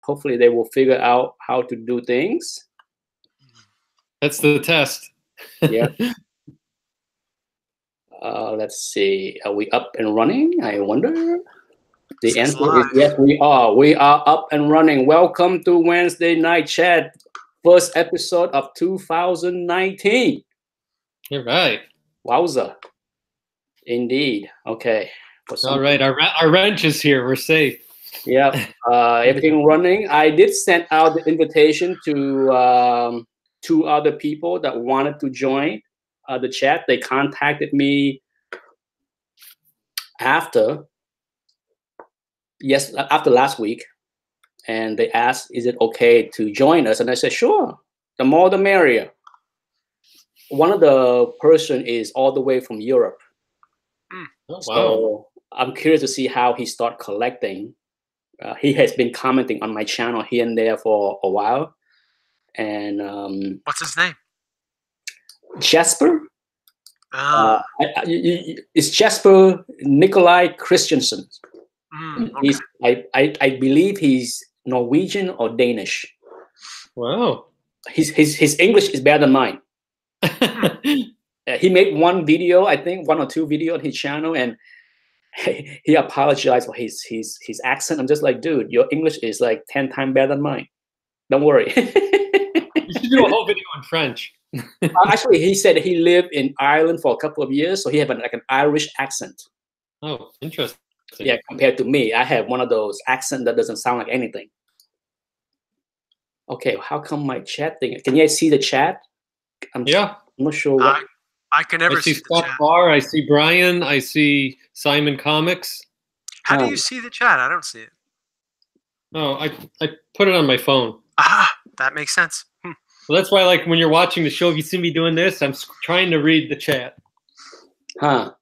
Hopefully they will figure out how to do things. That's the test. Yeah. Let's see. Are we up and running? I wonder. The answer is yes, we are. We are up and running. Welcome to Wednesday Night Chat, first episode of 2019. You're right. Wowza. Indeed. Okay. All right. Our wrench is here. We're safe. Yeah. Everything running. I did send out the invitation to 2 other people that wanted to join the chat. They contacted me after last week, and they asked, is it okay to join us? And I said, sure, the more the merrier. One of the person is all the way from Europe. Oh, wow. So I'm curious to see how he start collecting. He has been commenting on my channel here and there for a while. And what's his name? Jasper. It's Jasper Nikolai Christensen. Okay. I believe he's Norwegian or Danish. Wow. His English is better than mine. He made one video, I think 1 or 2 videos on his channel, and he apologized for his accent. I'm just like, dude, your English is like 10 times better than mine. Don't worry. You should do a whole video in French. Actually, he said he lived in Ireland for a couple of years, so he had an Irish accent. Oh, interesting. Yeah, compared to me, I have one of those accents that doesn't sound like anything. Okay, how come my chat thing? Can you guys see the chat? I'm not sure. I can never see the chat. Bar, I see Brian. I see Simon Comics. How do you see the chat? I don't see it. Oh, I put it on my phone. That makes sense. Well, that's why, like, when you're watching the show, if you see me doing this, I'm trying to read the chat. Huh.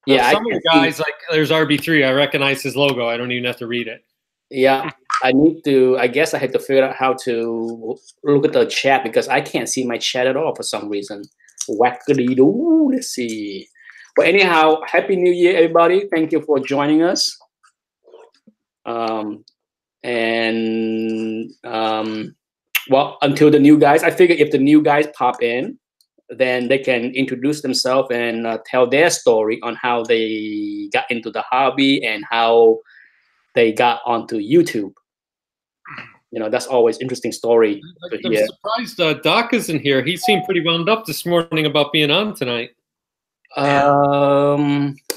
Yeah. Some of the guys, like, there's RB3. I recognize his logo. I don't even have to read it. Yeah. I guess I had to figure out how to look at the chat because I can't see my chat at all for some reason. Wackity-doo. Let's see. But anyhow, Happy New Year, everybody. Thank you for joining us. Well, until the new guys, I figure if the new guys pop in, then they can introduce themselves and tell their story on how they got into the hobby and how they got onto YouTube. You know, that's always interesting story to hear. I'm surprised Doc isn't here. He seemed pretty wound up this morning about being on tonight.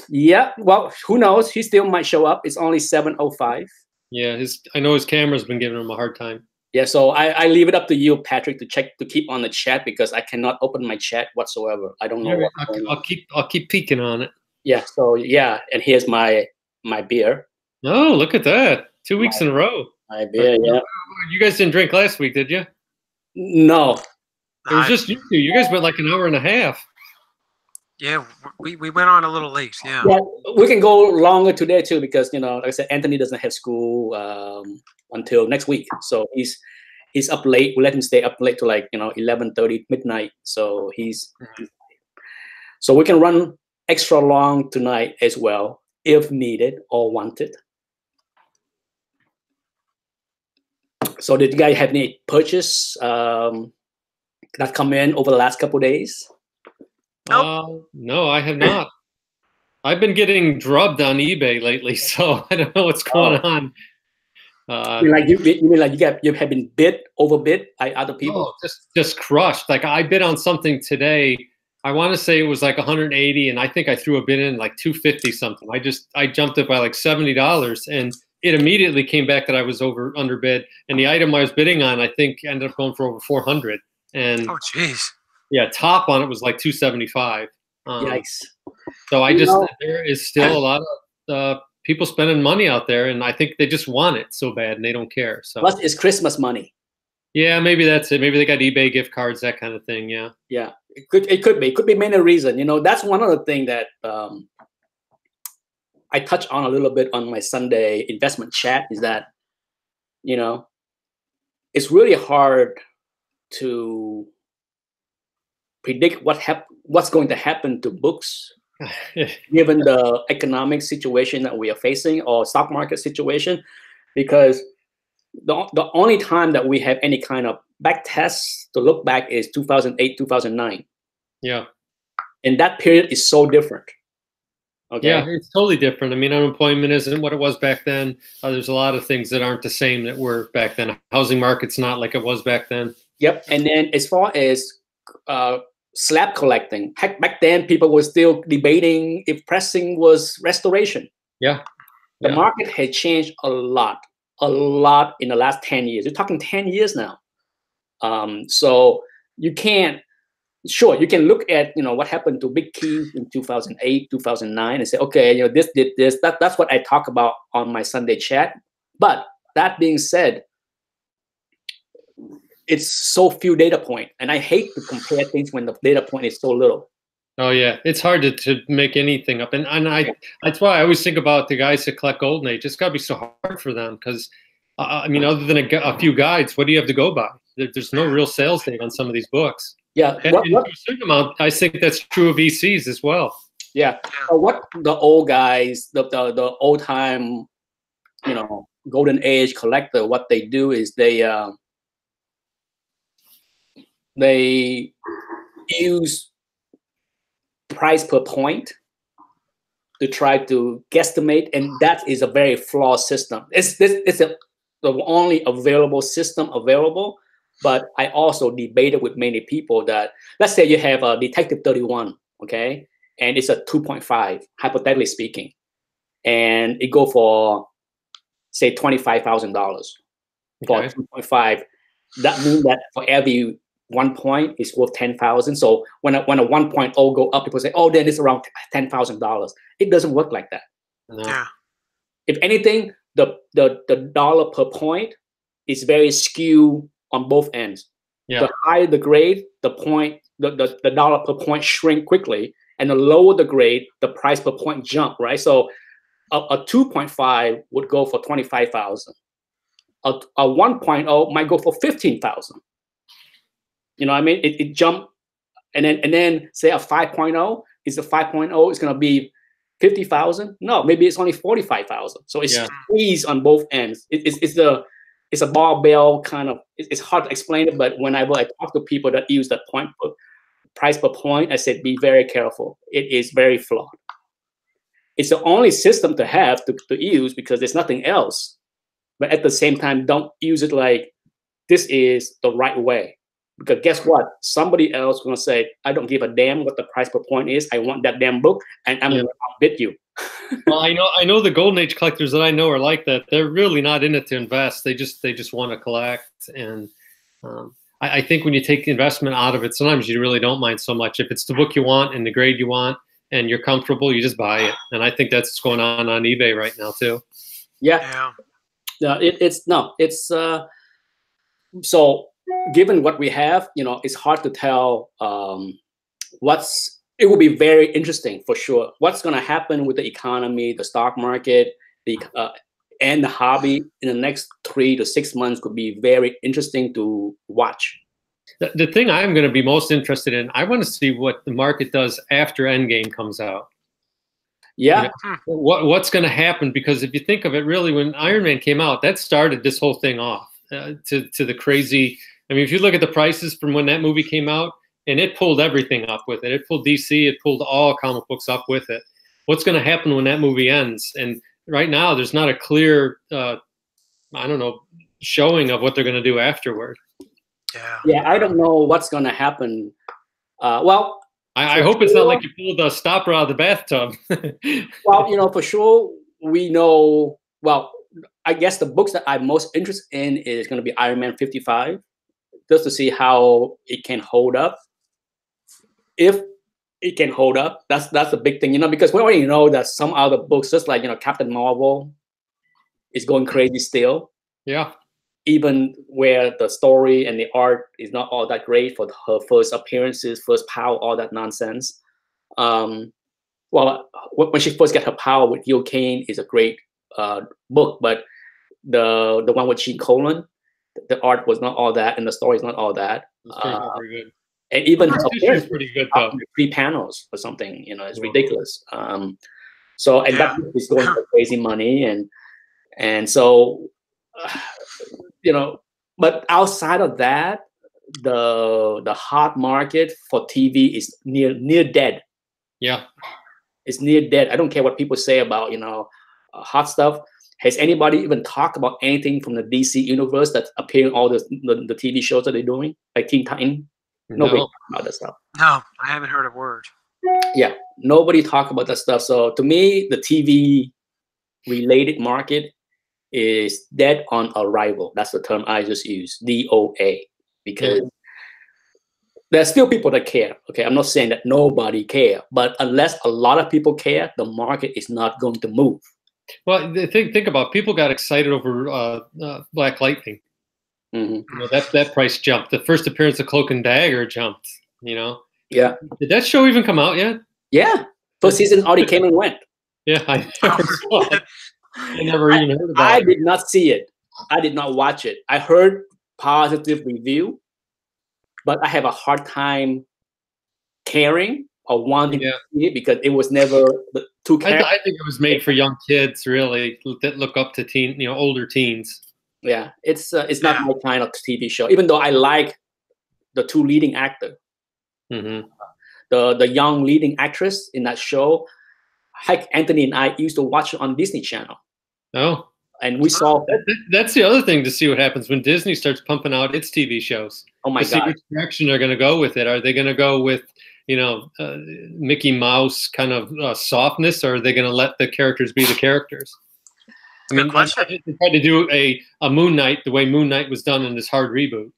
Yeah, well, who knows? He still might show up. It's only 7:05. Yeah, I know his camera's been giving him a hard time. Yeah, so I leave it up to you, Patrick, to keep on the chat because I cannot open my chat whatsoever. I don't know. I'll keep peeking on it. Yeah. So yeah, and here's my beer. Oh, look at that! 2 weeks in a row. My beer. Yeah. You guys didn't drink last week, did you? No. It was just you two. You guys went like an hour and a half. Yeah, we went on a little late. Yeah. Yeah, we can go longer today too because like I said, Anthony doesn't have school until next week, so he's up late. We let him stay up late to 11:30 midnight. So so we can run extra long tonight as well if needed or wanted. So did you guys have any purchase that come in over the last couple of days? Nope. No, I have not. I've been getting drubbed on eBay lately, so I don't know what's going on. You mean like you have been overbid by other people? Oh, just crushed. Like I bid on something today. I want to say it was like 180, and I think I threw a bid in like 250 something. I jumped it by like $70, and it immediately came back that I was underbid. And the item I was bidding on, I think, ended up going for over 400. And oh, jeez. Yeah, top on it was like 275. Yikes! So there is still a lot of people spending money out there, and I think they just want it so bad and they don't care. So plus, it's Christmas money. Yeah, maybe that's it. Maybe they got eBay gift cards, that kind of thing. Yeah. Yeah, it could be many reasons. That's one of the things that I touch on a little bit on my Sunday investment chat is that it's really hard to predict what's going to happen to books given the economic situation that we are facing or stock market situation, because the only time that we have any kind of back tests to look back is 2008, 2009. Yeah. And that period is so different. Okay. Yeah, it's totally different. I mean, unemployment isn't what it was back then. There's a lot of things that aren't the same that were back then. Housing market's not like it was back then. Yep. And then as far as slab collecting, heck, back then people were still debating if pressing was restoration. Yeah. The market had changed a lot in the last 10 years. You're talking 10 years now. So you can't, sure, you can look at, what happened to Big Keys in 2008, 2009 and say, okay, this did this. That's what I talk about on my Sunday chat. But that being said, it's so few data points. And I hate to compare things when the data point is so little. Oh yeah, it's hard to make anything up, and that's why I always think about the guys that collect Golden Age. It's got to be so hard for them because, I mean, other than a few guides, what do you have to go by? There's no real sales date on some of these books. Yeah, and to a certain amount, I think that's true of ECs as well. Yeah, what the old guys, the old time, Golden Age collector, what they do is they use price per point to try to guesstimate, and that is a very flawed system. It's the only available system available, but I also debated with many people that, let's say you have a Detective 31, okay, and it's a 2.5, hypothetically speaking, and it go for, say, $25,000 for 2.5. That means that for every 1 point is worth 10,000. So when a 1.0 go up, people say, oh, then it's around $10,000. It doesn't work like that. No. Yeah. If anything, the dollar per point is very skewed on both ends. Yeah. The higher the grade, the dollar per point shrink quickly, and the lower the grade, the price per point jump, right? So a 2.5 would go for 25,000. A 1.0 might go for 15,000. You know what I mean? It jumped, and then say a 5.0 is going to be 50,000. No, maybe it's only 45,000. So it's squeezed on both ends. It's a barbell kind of. It's hard to explain it, but whenever I talk to people that use that price per point, I said be very careful. It is very flawed. It's the only system to have to use because there's nothing else. But at the same time, don't use it like this is the right way. Because guess what? Somebody else is going to say, I don't give a damn what the price per point is. I want that damn book, and I'm going to outbid you. Well, I know the Golden Age collectors that I know are like that. They're really not in it to invest. They just want to collect. And I think when you take the investment out of it, sometimes you really don't mind so much. If it's the book you want and the grade you want and you're comfortable, you just buy it. And I think that's what's going on eBay right now too. Yeah. So given what we have, it's hard to tell it will be very interesting for sure. What's going to happen with the economy, the stock market, and the hobby in the next 3 to 6 months could be very interesting to watch. The thing I'm going to be most interested in, I want to see what the market does after Endgame comes out. Yeah. What's going to happen? Because if you think of it, really, when Iron Man came out, that started this whole thing off to the crazy. I mean, if you look at the prices from when that movie came out, and it pulled everything up with it. It pulled DC, it pulled all comic books up with it. What's going to happen when that movie ends? And right now, there's not a clear, showing of what they're going to do afterward. Yeah, I don't know what's going to happen. Well, I hope it's not like you pulled a stopper out of the bathtub. Well, for sure, we know. Well, I guess the books that I'm most interested in is going to be Iron Man 55, just to see how it can hold up. If it can hold up, that's the big thing, because we already know that some other books, just like Captain Marvel, is going crazy still. Yeah. Even where the story and the art is not all that great for her first appearances, first power, all that nonsense. Well, when she first got her power with Gil Kane is a great book, but the one with Gene Colan, the art was not all that, and the story is not all that. Very good. And even her appearance is pretty good though. 3 panels or something, it's ridiculous. That book is going for crazy money, and so you know, but outside of that, the hot market for TV is near dead. Yeah. It's near dead. I don't care what people say about hot stuff. Has anybody even talked about anything from the DC universe that's appearing all the TV shows that they're doing, like Teen Titan? Nobody talks about that stuff. No, I haven't heard a word. Yeah, nobody talk about that stuff. So to me, the TV related market is dead on arrival. That's the term I just used, DOA, because there's still people that care. Okay, I'm not saying that nobody care, but unless a lot of people care, the market is not going to move. Well, think about people got excited over Black Lightning. That price jumped. The first appearance of Cloak and Dagger jumped. Yeah. Did that show even come out yet? Yeah, first season already came and went. Yeah, I never saw it. I never even heard about it. I did not see it. I did not watch it. I heard positive review, but I have a hard time caring or wanting to see it because it was never the two characters. I think it was made for young kids, really, that look up to older teens. Yeah, it's not my kind of TV show. Even though I like the two leading actors, the young leading actress in that show, Heck Anthony and I used to watch it on Disney Channel. Oh, and we saw that's the other thing to see what happens when Disney starts pumping out its TV shows. Oh my God! See which direction they're going to go with it. Are they going to go with Mickey Mouse kind of softness, or are they going to let the characters be the characters? Good question. They tried to do a Moon Knight the way Moon Knight was done in this hard reboot.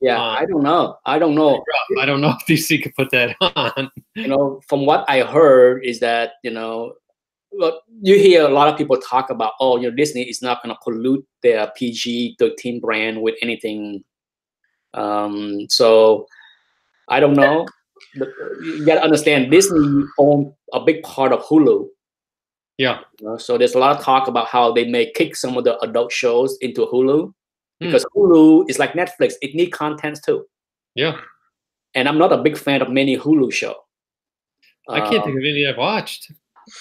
Yeah, I don't know. I don't know if DC could put that on. From what I heard is that look, you hear a lot of people talk about, Disney is not going to pollute their PG-13 brand with anything. So I don't know. You got to understand, Disney owns a big part of Hulu. Yeah. So there's a lot of talk about how they may kick some of the adult shows into Hulu because Hulu is like Netflix. It needs content too. Yeah. And I'm not a big fan of many Hulu shows. I can't think of any I've watched.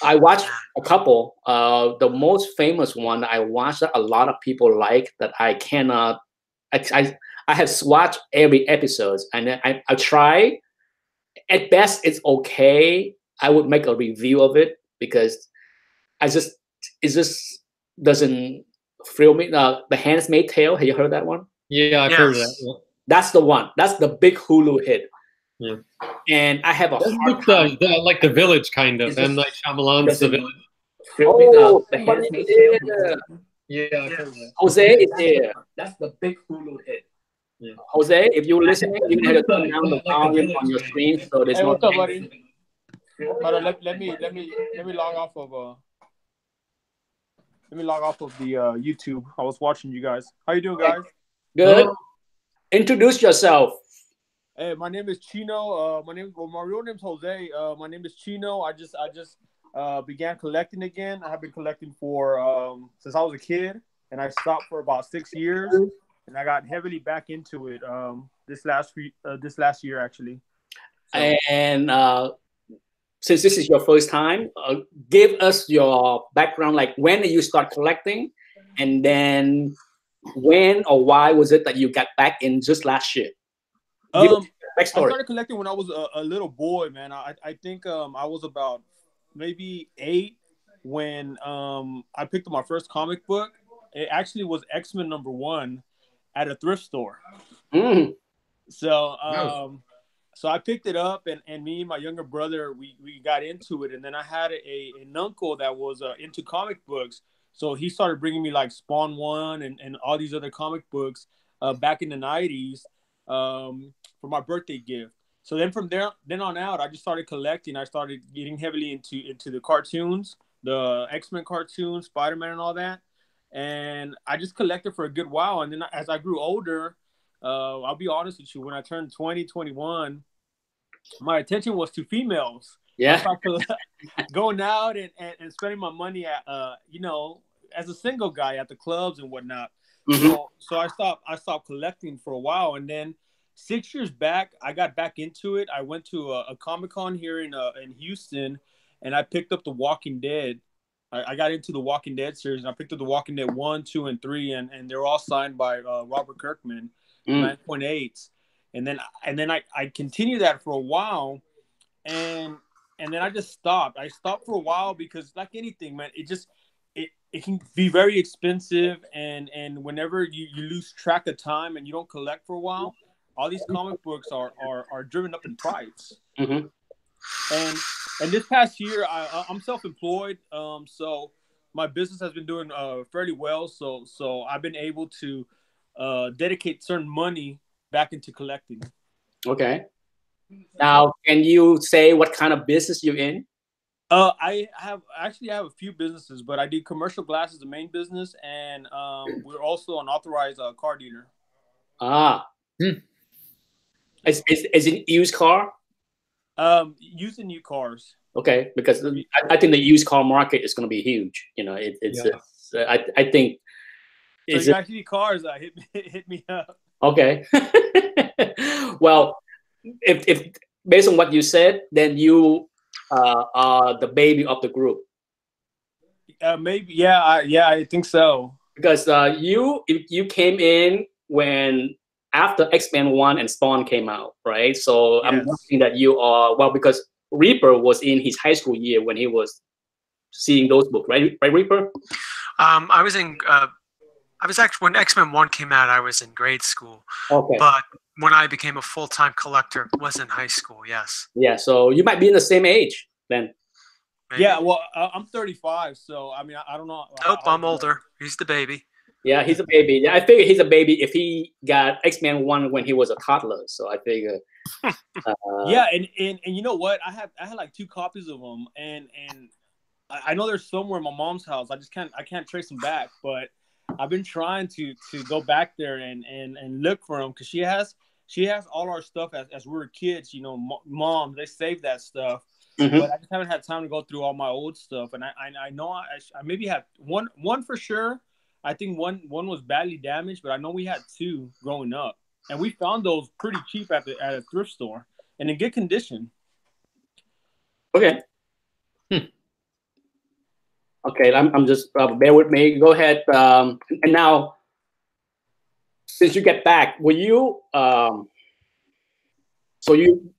I watched a couple. The most famous one I watched that a lot of people like that I cannot. I have watched every episode and I try. At best, it's okay. I would make a review of it because it just doesn't thrill me. The Handmaid's Tale. Have you heard that one? Yeah, I've heard of that. Yeah. That's the one. That's the big Hulu hit. Yeah. And I have a hard time. Like The Village, kind of. M. Night Shyamalan's The Village. Oh, the Handmaid's Tale. Yeah. Jose is there. That's the big Hulu hit. Yeah. Jose, if you're listening, you need to turn down the volume on your screen so there's no. What's up, buddy? Hold on, let me log off of the YouTube. I was watching you guys. How you doing, guys? Good. Introduce yourself. Hey, my name is Chino. My real name's Jose. My name is Chino. I just began collecting again. I have been collecting for since I was a kid, and I stopped for about 6 years, and I got heavily back into it this last year actually. So. And since this is your first time, give us your background. Like, when did you start collecting, and then when or why was it that you got back in just last year? I started collecting when I was a little boy, man. I think I was about maybe 8 when I picked up my first comic book. It actually was X-Men #1 at a thrift store. So so I picked it up, and me and my younger brother, we got into it. And then I had an uncle that was into comic books. So he started bringing me like Spawn 1 and all these other comic books back in the 90s for my birthday gift. So then from then on out, I just started collecting. I started getting heavily into the cartoons, the X-Men cartoons, Spider-Man and all that. And I just collected for a good while. And then as I grew older, I'll be honest with you, when I turned 20, 21, my attention was to females. Yeah. Going out and spending my money at, as a single guy at the clubs and whatnot. So I stopped collecting for a while. And then 6 years back, I got back into it. I went to a Comic-Con here in Houston, and I picked up The Walking Dead. I got into the Walking Dead series, and I picked up the Walking Dead 1, 2, and 3, and they're all signed by Robert Kirkman, 9.8s. And then I continued that for a while, and then I just stopped. I stopped for a while because, like anything, man, it can be very expensive, and whenever you lose track of time and you don't collect for a while, all these comic books are driven up in price. Mm-hmm. And this past year, I'm self-employed, so my business has been doing fairly well. So I've been able to dedicate certain money back into collecting. Okay. Now, can you say what kind of business you're in? I have a few businesses, but I do commercial glass as the main business, and we're also an authorized car dealer. Ah, is it used car? Using new cars. Okay, because I think the used car market is going to be huge. You know, I think. So you actually cars hit me up. Okay. Well, if based on what you said, then you are the baby of the group. Maybe, yeah, I think so. Because you came in when after X-Men 1 and Spawn came out, right? So yes. I'm guessing that you are, well, because Reaper was in his high school year when he was seeing those books, right? Right, Reaper? I was actually, when X-Men 1 came out, I was in grade school. Okay. But when I became a full-time collector, was in high school, yes. Yeah, so you might be in the same age then. Maybe. Yeah, well, I'm 35, so I mean, I don't know. Nope, I'm older. He's the baby. Yeah, he's a baby. Yeah, I figure he's a baby if he got X-Men 1 when he was a toddler. So I figure. Yeah, and you know what? I had like 2 copies of them, and I know there's somewhere in my mom's house. I can't trace them back, but I've been trying to go back there and look for them because she has all our stuff as we were kids. You know, mom, they saved that stuff. Mm-hmm. But I just haven't had time to go through all my old stuff, and I know I maybe have one for sure. I think one was badly damaged, but I know we had 2 growing up, and we found those pretty cheap at a thrift store and in good condition. Okay. Okay, I'm just bear with me. Go ahead. And now, since you get back, will you? So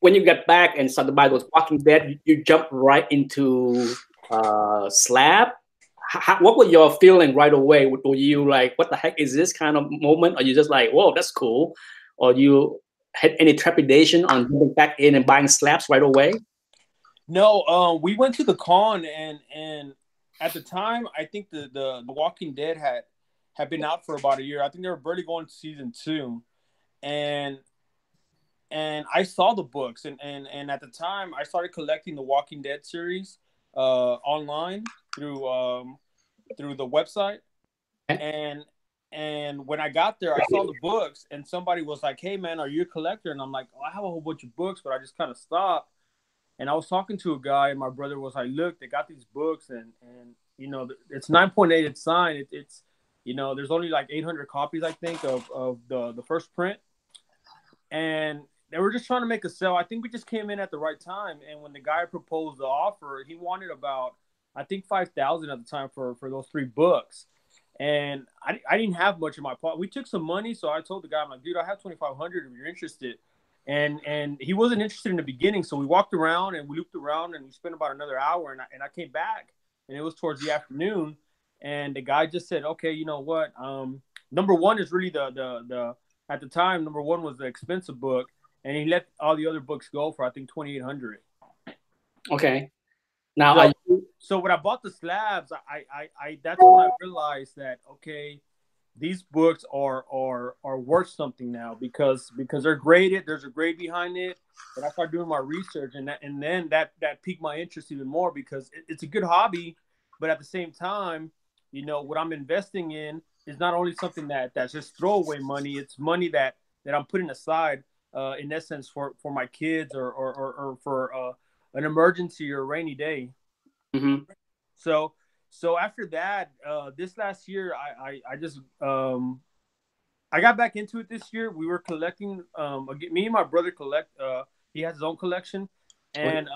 when you get back and started by those Walking Dead, you jump right into Slab. What was your feeling right away? Were you like, what the heck is this kind of moment? Or you just like, whoa, that's cool? Or you had any trepidation on jumping back in and buying Slabs right away? No, we went to the con and at the time, I think the Walking Dead had been out for about a year. I think they were barely going to season 2, and I saw the books, and at the time, I started collecting the Walking Dead series online through the website, and when I got there, I saw the books, and somebody was like, "Hey, man, are you a collector?" And I'm like, "Oh, I have a whole bunch of books," but I just kind of stopped. And I was talking to a guy, and my brother was like, "Look, they got these books, and you know, it's 9.8. It's signed. It's you know, there's only like 800 copies, I think, of the first print, and they were just trying to make a sale. I think we just came in at the right time. And when the guy proposed the offer, he wanted about, I think, $5,000 at the time for those 3 books. And I didn't have much in my pocket. We took some money, so I told the guy, I'm like, dude, I have $2,500 if you're interested. And he wasn't interested in the beginning, so we walked around and we looped around and we spent about another hour. And I came back, and it was towards the afternoon. And the guy just said, okay, you know what? Number one is really the at the time, number one was the expensive book. And he let all the other books go for, I think, $2,800. Okay. Now, so when I bought the Slabs, I that's when I realized that, okay, these books are worth something now because they're graded. There's a grade behind it. And I started doing my research, and then that piqued my interest even more because it's a good hobby, but at the same time, you know, what I'm investing in is not only something that's just throwaway money. It's money that I'm putting aside. In essence, for my kids or for an emergency or a rainy day. Mm-hmm. So after that, this last year, I just I got back into it this year. We were collecting. Me and my brother collect. He has his own collection, and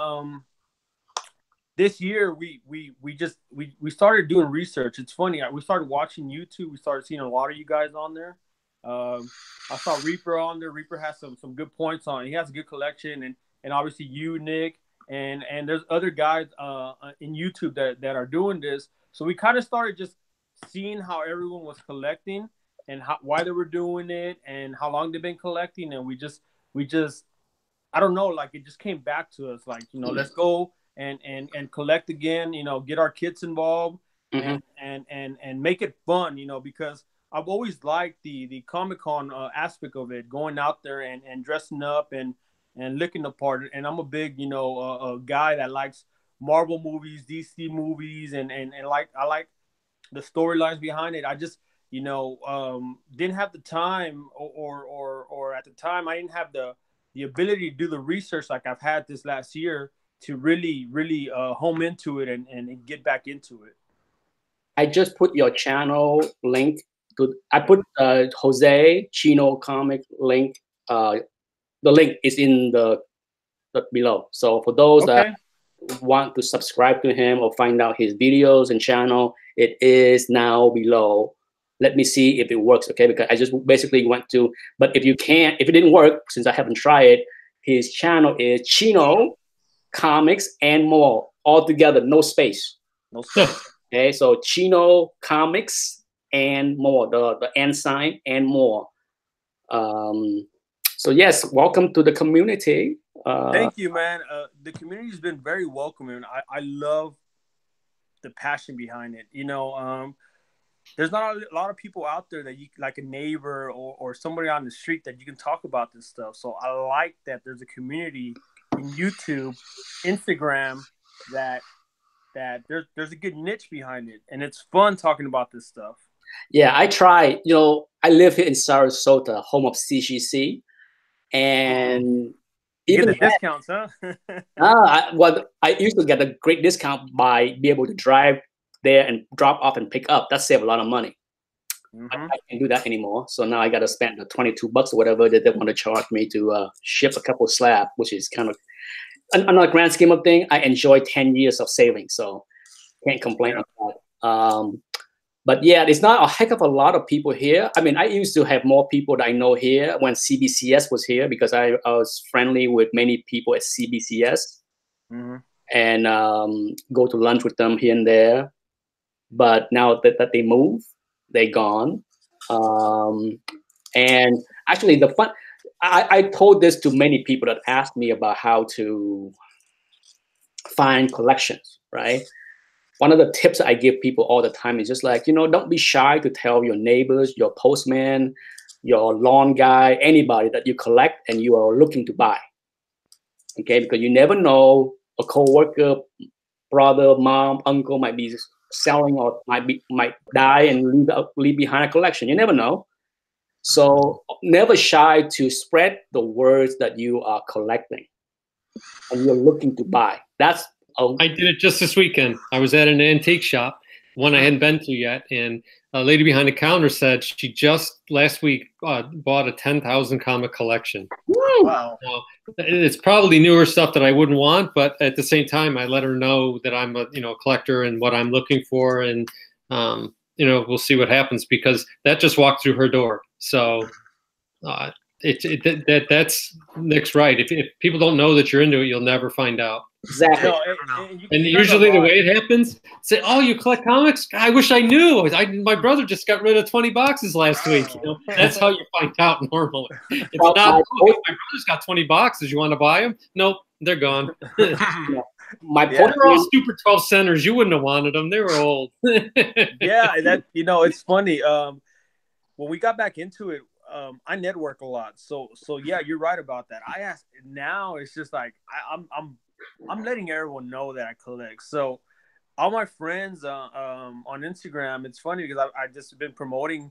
this year we started doing research. It's funny. We started watching YouTube. We started seeing a lot of you guys on there. I saw Reaper on there. Reaper has some good points on. He has a good collection, and obviously you, Nick, and there's other guys in YouTube that are doing this. So we kind of started just seeing how everyone was collecting and why they were doing it and how long they've been collecting, and we just I don't know, like it just came back to us, like, you know, let's go and collect again, you know, get our kids involved and make it fun, you know, because I've always liked the Comic-Con aspect of it, going out there and dressing up and looking the part. And I'm a big, you know, a guy that likes Marvel movies, DC movies, and like I like the storylines behind it. I just, you know, didn't have the time or at the time I didn't have the ability to do the research like I've had this last year to really home into it and get back into it. I just put your channel link to. I put Jose Chino comic link. The link is in the below. So for those that want to subscribe to him or find out his videos and channel, it is now below. Let me see if it works, okay? Because I just basically went to, but if it didn't work, since I haven't tried it, his channel is Chino Comics and More, all together, no space. No space. Okay, so Chino Comics and More, the and sign and more. So yes, welcome to the community. Thank you, man. The community has been very welcoming. I love the passion behind it. You know, there's not a lot of people out there that you, like a neighbor or somebody on the street, that you can talk about this stuff. So I like that there's a community in YouTube, Instagram, that there's a good niche behind it, and it's fun talking about this stuff. Yeah, I try. You know, I live here in Sarasota, home of CGC, and you get the discounts, huh? I used to get a great discount by being able to drive there and drop off and pick up. That saved a lot of money. I can't do that anymore. So now I got to spend the $22 or whatever that they want to charge me to ship a couple of slabs, which is kind of, on a grand scheme of things, I enjoy 10 years of savings. So can't complain about that. But yeah, it's not a heck of a lot of people here. I mean, I used to have more people that I know here when CBCS was here, because I was friendly with many people at CBCS and go to lunch with them here and there. But now that they move, they're gone. And actually, the fun, I told this to many people that asked me about how to find collections, right? One of the tips I give people all the time is just like, you know, don't be shy to tell your neighbors, your postman, your lawn guy, anybody that you collect and you are looking to buy. Okay, because you never know, a coworker, brother, mom, uncle might be selling or might die and leave behind a collection. You never know. So never shy to spread the words that you are collecting and you're looking to buy. That's I did it just this weekend. I was at an antique shop, one I hadn't been to yet, and a lady behind the counter said she just last week bought a 10,000 comic collection. Wow. It's probably newer stuff that I wouldn't want, but at the same time, I let her know that I'm a collector and what I'm looking for, and we'll see what happens, because that just walked through her door. So that's Nick's right. If people don't know that you're into it, you'll never find out. Exactly. And usually the way it happens, say, "Oh, you collect comics? I wish I knew. My brother just got rid of 20 boxes last week." That's how you find out normally. It's not, "Oh, my brother's got 20 boxes. You want to buy them?" Nope, they're gone. They're all stupid 12 centers. You wouldn't have wanted them. They were old. Yeah, that it's funny. When we got back into it, I network a lot. So yeah, you're right about that. I asked now. It's just like I'm letting everyone know that I collect. So all my friends on Instagram, it's funny because I just been promoting,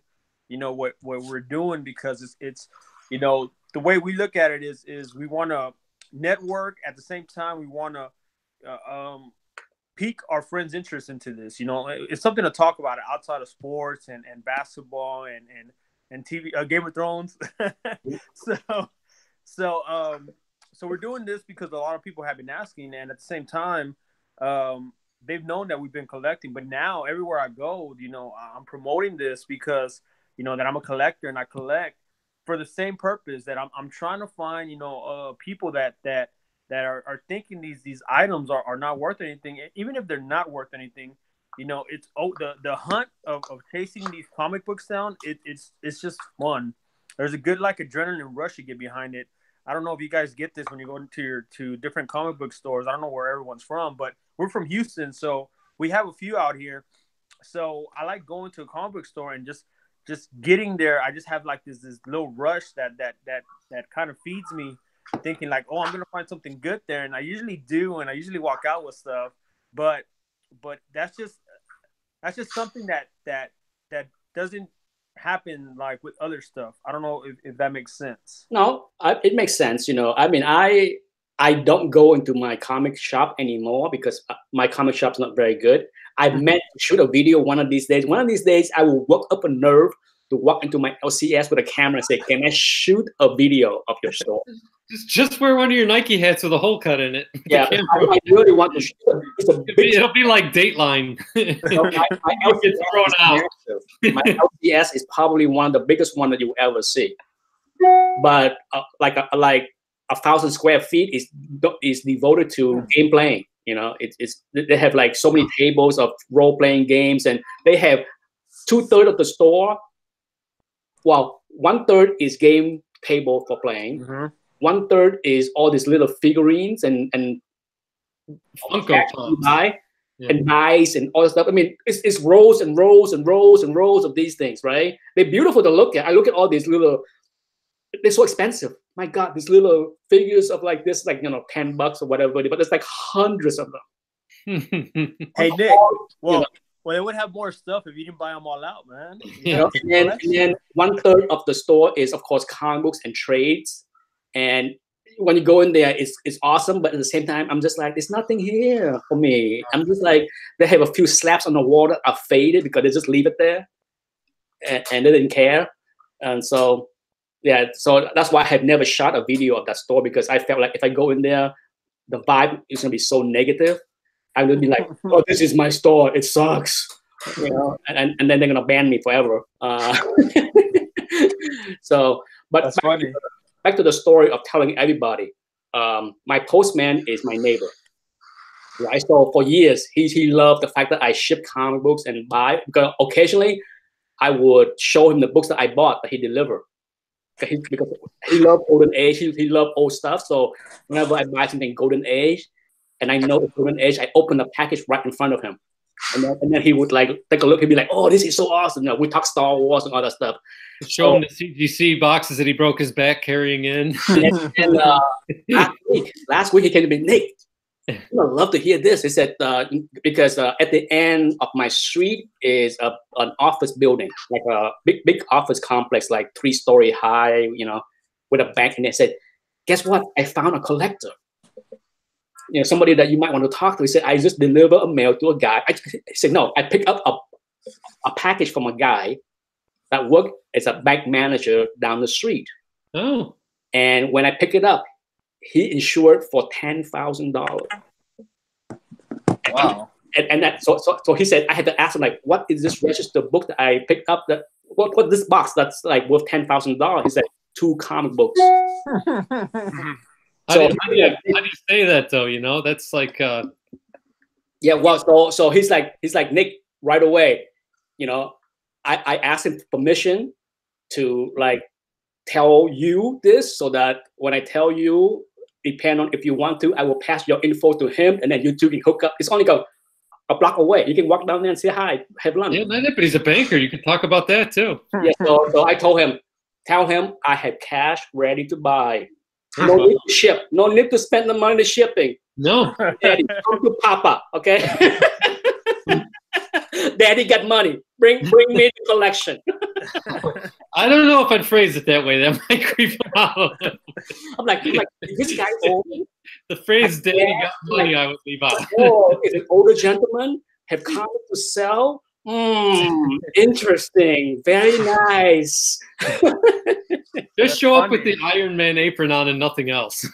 what we're doing, because it's the way we look at it is we want to network. At the same time, we want to pique our friends' interest into this. It's something to talk about outside of sports and basketball and TV, Game of Thrones. So we're doing this because a lot of people have been asking, and at the same time, they've known that we've been collecting. But now everywhere I go, you know, I'm promoting this because, you know, that I'm a collector and I collect for the same purpose, that I'm trying to find, you know, people that are thinking these items are not worth anything, even if they're not worth anything. You know, it's the hunt of chasing these comic books down. It's just fun. There's a good like adrenaline rush you get behind it. I don't know if you guys get this when you go to different comic book stores. I don't know where everyone's from, but we're from Houston, so we have a few out here. So I like going to a comic book store and just getting there. I just have like this little rush that kind of feeds me, thinking like, oh, I'm gonna find something good there, and I usually do, and I usually walk out with stuff. But that's just something that doesn't happen like with other stuff. I don't know if that makes sense. No, it makes sense. You know, I mean, I don't go into my comic shop anymore because my comic shop's not very good. I meant to shoot a video one of these days. One of these days, I will work up a nerve to walk into my LCS with a camera and say, "Can I shoot a video of your store?" Just wear one of your Nike hats with a hole cut in it. Yeah, I really want to shoot. It'll be like Dateline. My LCS is probably one of the biggest one that you will ever see. But like 1,000 square feet is devoted to game playing. You know, they have like so many tables of role playing games, and they have 2/3 of the store. Well, 1/3 is game table for playing. 1/3 is all these little figurines and Funko Pops. And dice and all that stuff. I mean, it's rows and rows and rows and rows of these things, right? They're beautiful to look at. I look at all these little. They're so expensive. My God, these little figures of like this, like, you know, $10 or whatever, but there's like hundreds of them. Hey Nick, well, they would have more stuff if you didn't buy them all out, man. You know, and then 1/3 of the store is, of course, comic books and trades. And when you go in there, it's awesome, but at the same time, I'm just like, there's nothing here for me. I'm just like, they have a few slaps on the wall that are faded because they just leave it there, and they didn't care. And so, yeah, so that's why I have never shot a video of that store, because I felt like if I go in there, the vibe is gonna be so negative. I would be like, oh, this is my store, it sucks, you know, and then they're gonna ban me forever. So, but that's funny. Back to the story of telling everybody, my postman is my neighbor, right? So for years, he loved the fact that I ship comic books and buy, because occasionally I would show him the books that I bought that he delivered. Because he loved Golden Age, he loved old stuff. So whenever I buy something Golden Age, and I know it's Golden Age, I open the package right in front of him. And then he would like take a look. He'd be like, "Oh, this is so awesome!" You know, we talk Star Wars and all that stuff. Show him the CGC boxes that he broke his back carrying in. and last week he came to me, "Nick, I'd love to hear this." He said, because at the end of my street is an office building, like a big office complex, like 3-story high, you know, with a bank. And they said, "Guess what? I found a collector. You know, somebody that you might want to talk to." He said, "I just deliver a mail to a guy." I said, "No, I picked up a package from a guy that worked as a bank manager down the street." Oh. And when I picked it up, he insured for $10,000. Wow. And that so he said, I had to ask him, like, what is this registered book that I picked up? That what this box that's like worth $10,000? He said, 2 comic books. How do you say that though? You know, that's like yeah. Well, so he's like, "Nick, right away, you know, I asked him permission to like tell you this, so that when I tell you, depend on if you want to, I will pass your info to him, and then you two can hook up. It's only a block away. You can walk down there and say hi, have lunch." Yeah, but he's a banker. You can talk about that too. Yeah. So I told him, tell him I have cash ready to buy. No need to ship. No need to spend the money shipping. No. Daddy, come to Papa, okay? Daddy got money. Bring me the collection. I don't know if I'd phrase it that way. That might creep him out. I'm like, is this guy old? The phrase "Daddy got money," I would leave out. Oh, is an older gentleman, have comics to sell? Interesting. Very nice. Just show up with the Iron Man apron on and nothing else.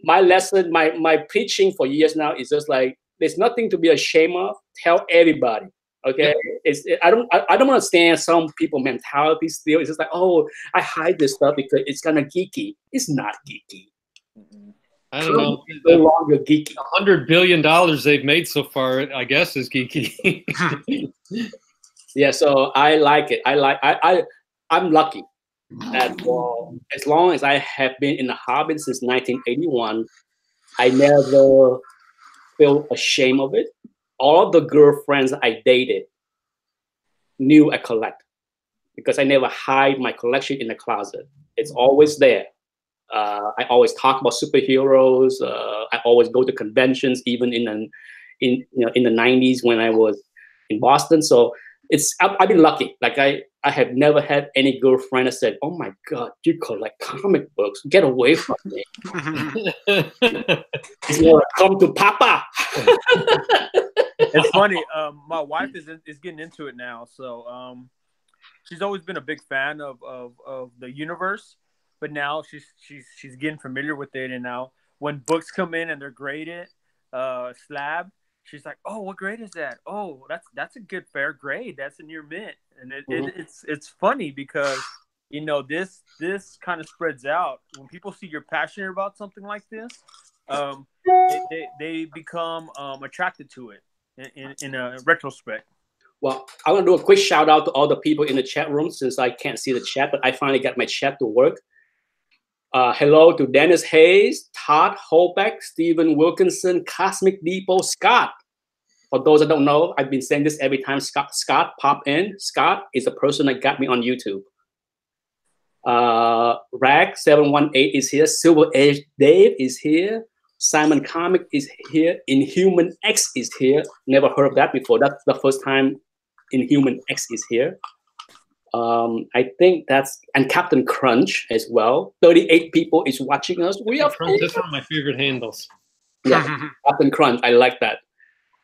my lesson, my preaching for years now is just like there's nothing to be ashamed of. Tell everybody. Okay, I don't understand some people mentality still. It's just like, oh, I hide this stuff because it's kind of geeky. It's not geeky. I don't know. It's no longer geeky. $100 billion they've made so far, I guess, is geeky. Yeah, so I like it. I'm lucky that as long as I have been in the hobby since 1981, I never feel ashamed of it. All the girlfriends I dated knew I collect because I never hide my collection in the closet. It's always there. I always talk about superheroes. I always go to conventions, even in the 90s when I was in Boston. So I've been lucky. Like I have never had any girlfriend that said, "Oh my God, you collect comic books? Get away from me." It's more like, come to Papa. It's funny. My wife is getting into it now, so she's always been a big fan of the universe, but now she's getting familiar with it. And now when books come in and they're graded, slab, she's like, "Oh, what grade is that? Oh, that's a good fair grade. That's a near mint." And it's funny because this kind of spreads out when people see you're passionate about something like this. They become attracted to it in a retrospect. Well, I want to do a quick shout out to all the people in the chat room since I can't see the chat, but I finally got my chat to work. Hello to Dennis Hayes, Todd Holbeck, Stephen Wilkinson, Cosmic Depot, Scott. For those that don't know, I've been saying this every time Scott pop in. Scott is the person that got me on YouTube. Rag718 is here. Silver Edge Dave is here. Simon Comic is here. Inhuman X is here. Never heard of that before. That's the first time Inhuman X is here. I think and Captain Crunch as well. 38 people is watching us. We are That's one of my favorite handles. Yeah, Captain Crunch. I like that.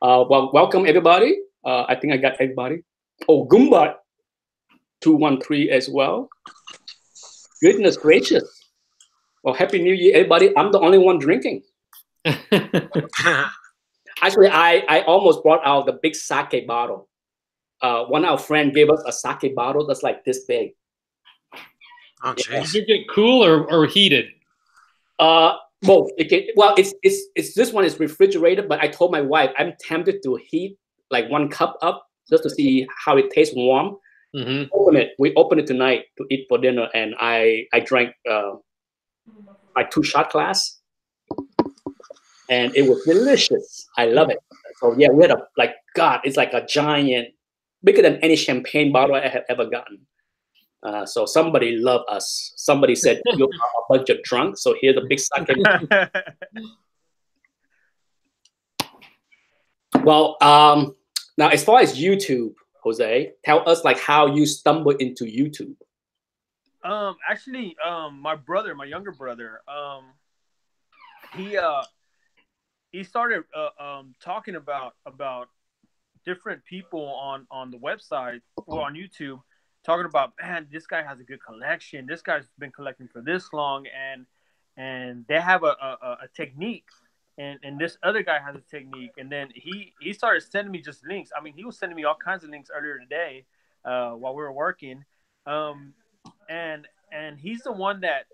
Well, welcome everybody. I think I got everybody. Oh, Goomba 213 as well. Goodness gracious. Well, Happy New Year, everybody. I'm the only one drinking. Actually, I almost brought out the big sake bottle. One of our friends gave us a sake bottle that's like this big. Oh, jeez. Does it get cool or heated? Both. It's this one is refrigerated, but I told my wife I'm tempted to heat like 1 cup up just to see how it tastes warm. Mm-hmm. We opened it tonight to eat for dinner, and I drank my 2-shot glass, and it was delicious. I love it. So yeah, we had it's like a giant, bigger than any champagne bottle I have ever gotten. So somebody loved us. Somebody said you're a bunch of drunk. So here's a big sake. Well, now as far as YouTube, Jose, tell us like how you stumbled into YouTube. Actually, my younger brother, he started talking about different people on the website or on YouTube, talking about, man, this guy has a good collection. This guy's been collecting for this long, and they have a technique, and this other guy has a technique. And then he started sending me just links. I mean, he was sending me all kinds of links earlier today while we were working. And he's the one that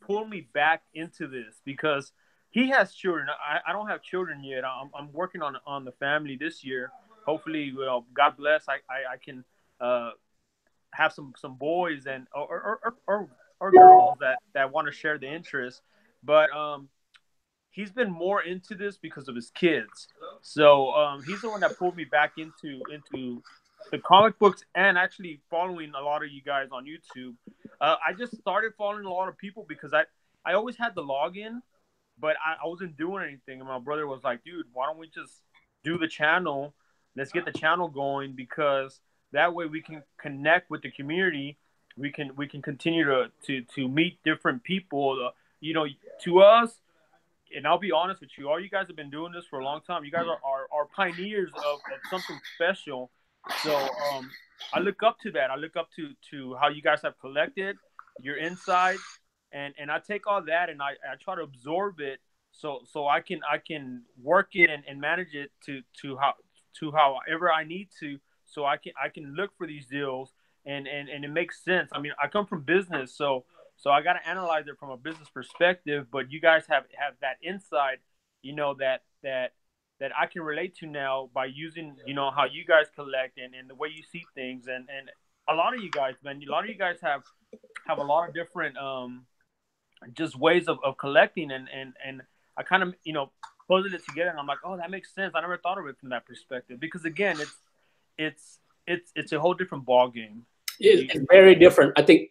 pulled me back into this because he has children. I don't have children yet. I'm working on the family this year. Hopefully, God bless, I can have some boys and or girls that want to share the interest. But he's been more into this because of his kids. So he's the one that pulled me back into the comic books and actually following a lot of you guys on YouTube. I just started following a lot of people because I always had the login, but I wasn't doing anything. And my brother was like, dude, why don't we just do the channel? Let's get the channel going, because that way we can connect with the community. We can continue to meet different people. To us, and I'll be honest with you, all you guys have been doing this for a long time. You guys are pioneers of something special. So I look up to that. I look up to how you guys have collected your insights, and I take all that and I try to absorb it so I can work it and manage it to however I need to, so I can look for these deals and it makes sense. I mean, I come from business, so I got to analyze it from a business perspective, but you guys have that insight, that I can relate to now by using, how you guys collect and the way you see things. And a lot of you guys, man, have a lot of different just ways of collecting, and I kind of, puzzled it together, and I'm like, oh, that makes sense. I never thought of it from that perspective, because again, it's a whole different ball game. It's very different. I think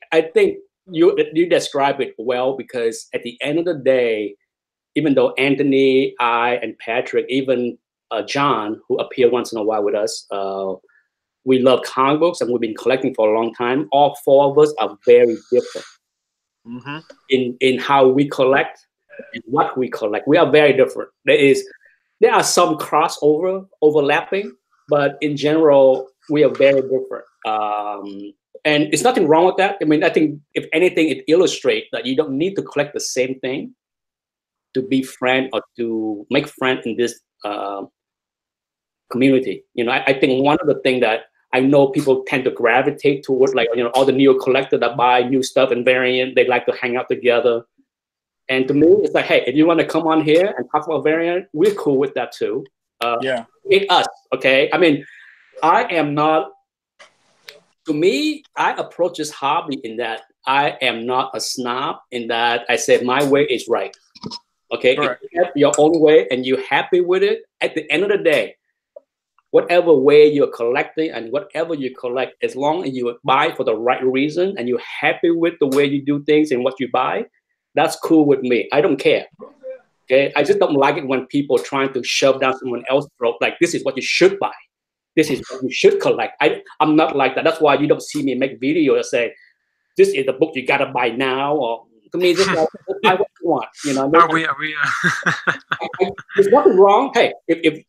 you describe it well, because at the end of the day, even though Anthony, I, and Patrick, even John, who appear once in a while with us, we love comic books and we've been collecting for a long time. All four of us are very different in how we collect and what we collect. We are very different. There are some overlapping, but in general, we are very different. And it's nothing wrong with that. I mean, I think if anything, it illustrates that you don't need to collect the same thing to be friend or to make friend in this community. I think one of the things that I know people tend to gravitate towards, like, all the new collectors that buy new stuff and variant, they like to hang out together. And to me, it's like, hey, if you want to come on here and talk about variant, we're cool with that too. It's us, okay? I mean, I am not, to me, I approach this hobby in that I am not a snob, in that I say my way is right. Okay, if you have your own way and you're happy with it, at the end of the day, whatever way you're collecting and whatever you collect, as long as you buy for the right reason and you're happy with the way you do things and what you buy, that's cool with me. I don't care. Okay, I just don't like it when people are trying to shove down someone else's throat, like, this is what you should buy. This is what you should collect. I'm not like that. That's why you don't see me make videos that say, this is the book you gotta buy now, or to me, just like, buy what you want. Are we? There's nothing wrong. Hey, if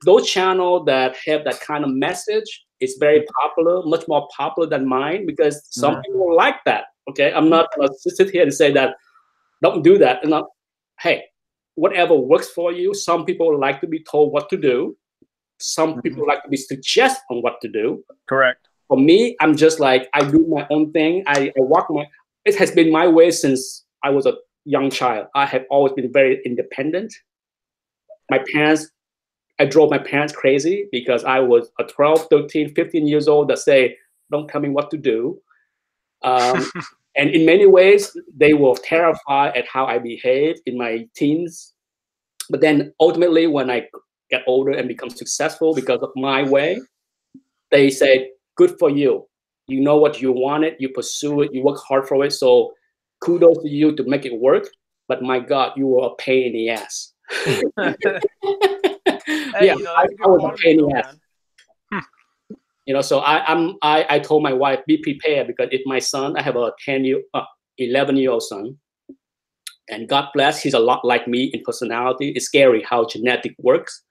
those channels that have that kind of message, it's very popular, much more popular than mine, because some people like that. Okay, I'm not gonna sit here and say that don't do that. And hey, whatever works for you. Some people like to be told what to do. Some people like to be suggested on what to do. Correct. For me, I'm just like, I do my own thing. I walk it has been my way since I was a young child. I have always been very independent. I drove my parents crazy because I was a 12, 13, 15 years old that say, don't tell me what to do. And in many ways, they were terrified at how I behaved in my teens. But then ultimately, when I get older and become successful because of my way, they said, good for you. You know what you wanted, you pursue it, you work hard for it. So kudos to you to make it work. But my God, you were a pain in the ass. Hey, I was a pain in the ass. So I told my wife, be prepared, because if my son, I have a 11-year-old son, and God bless, he's a lot like me in personality. It's scary how genetic works.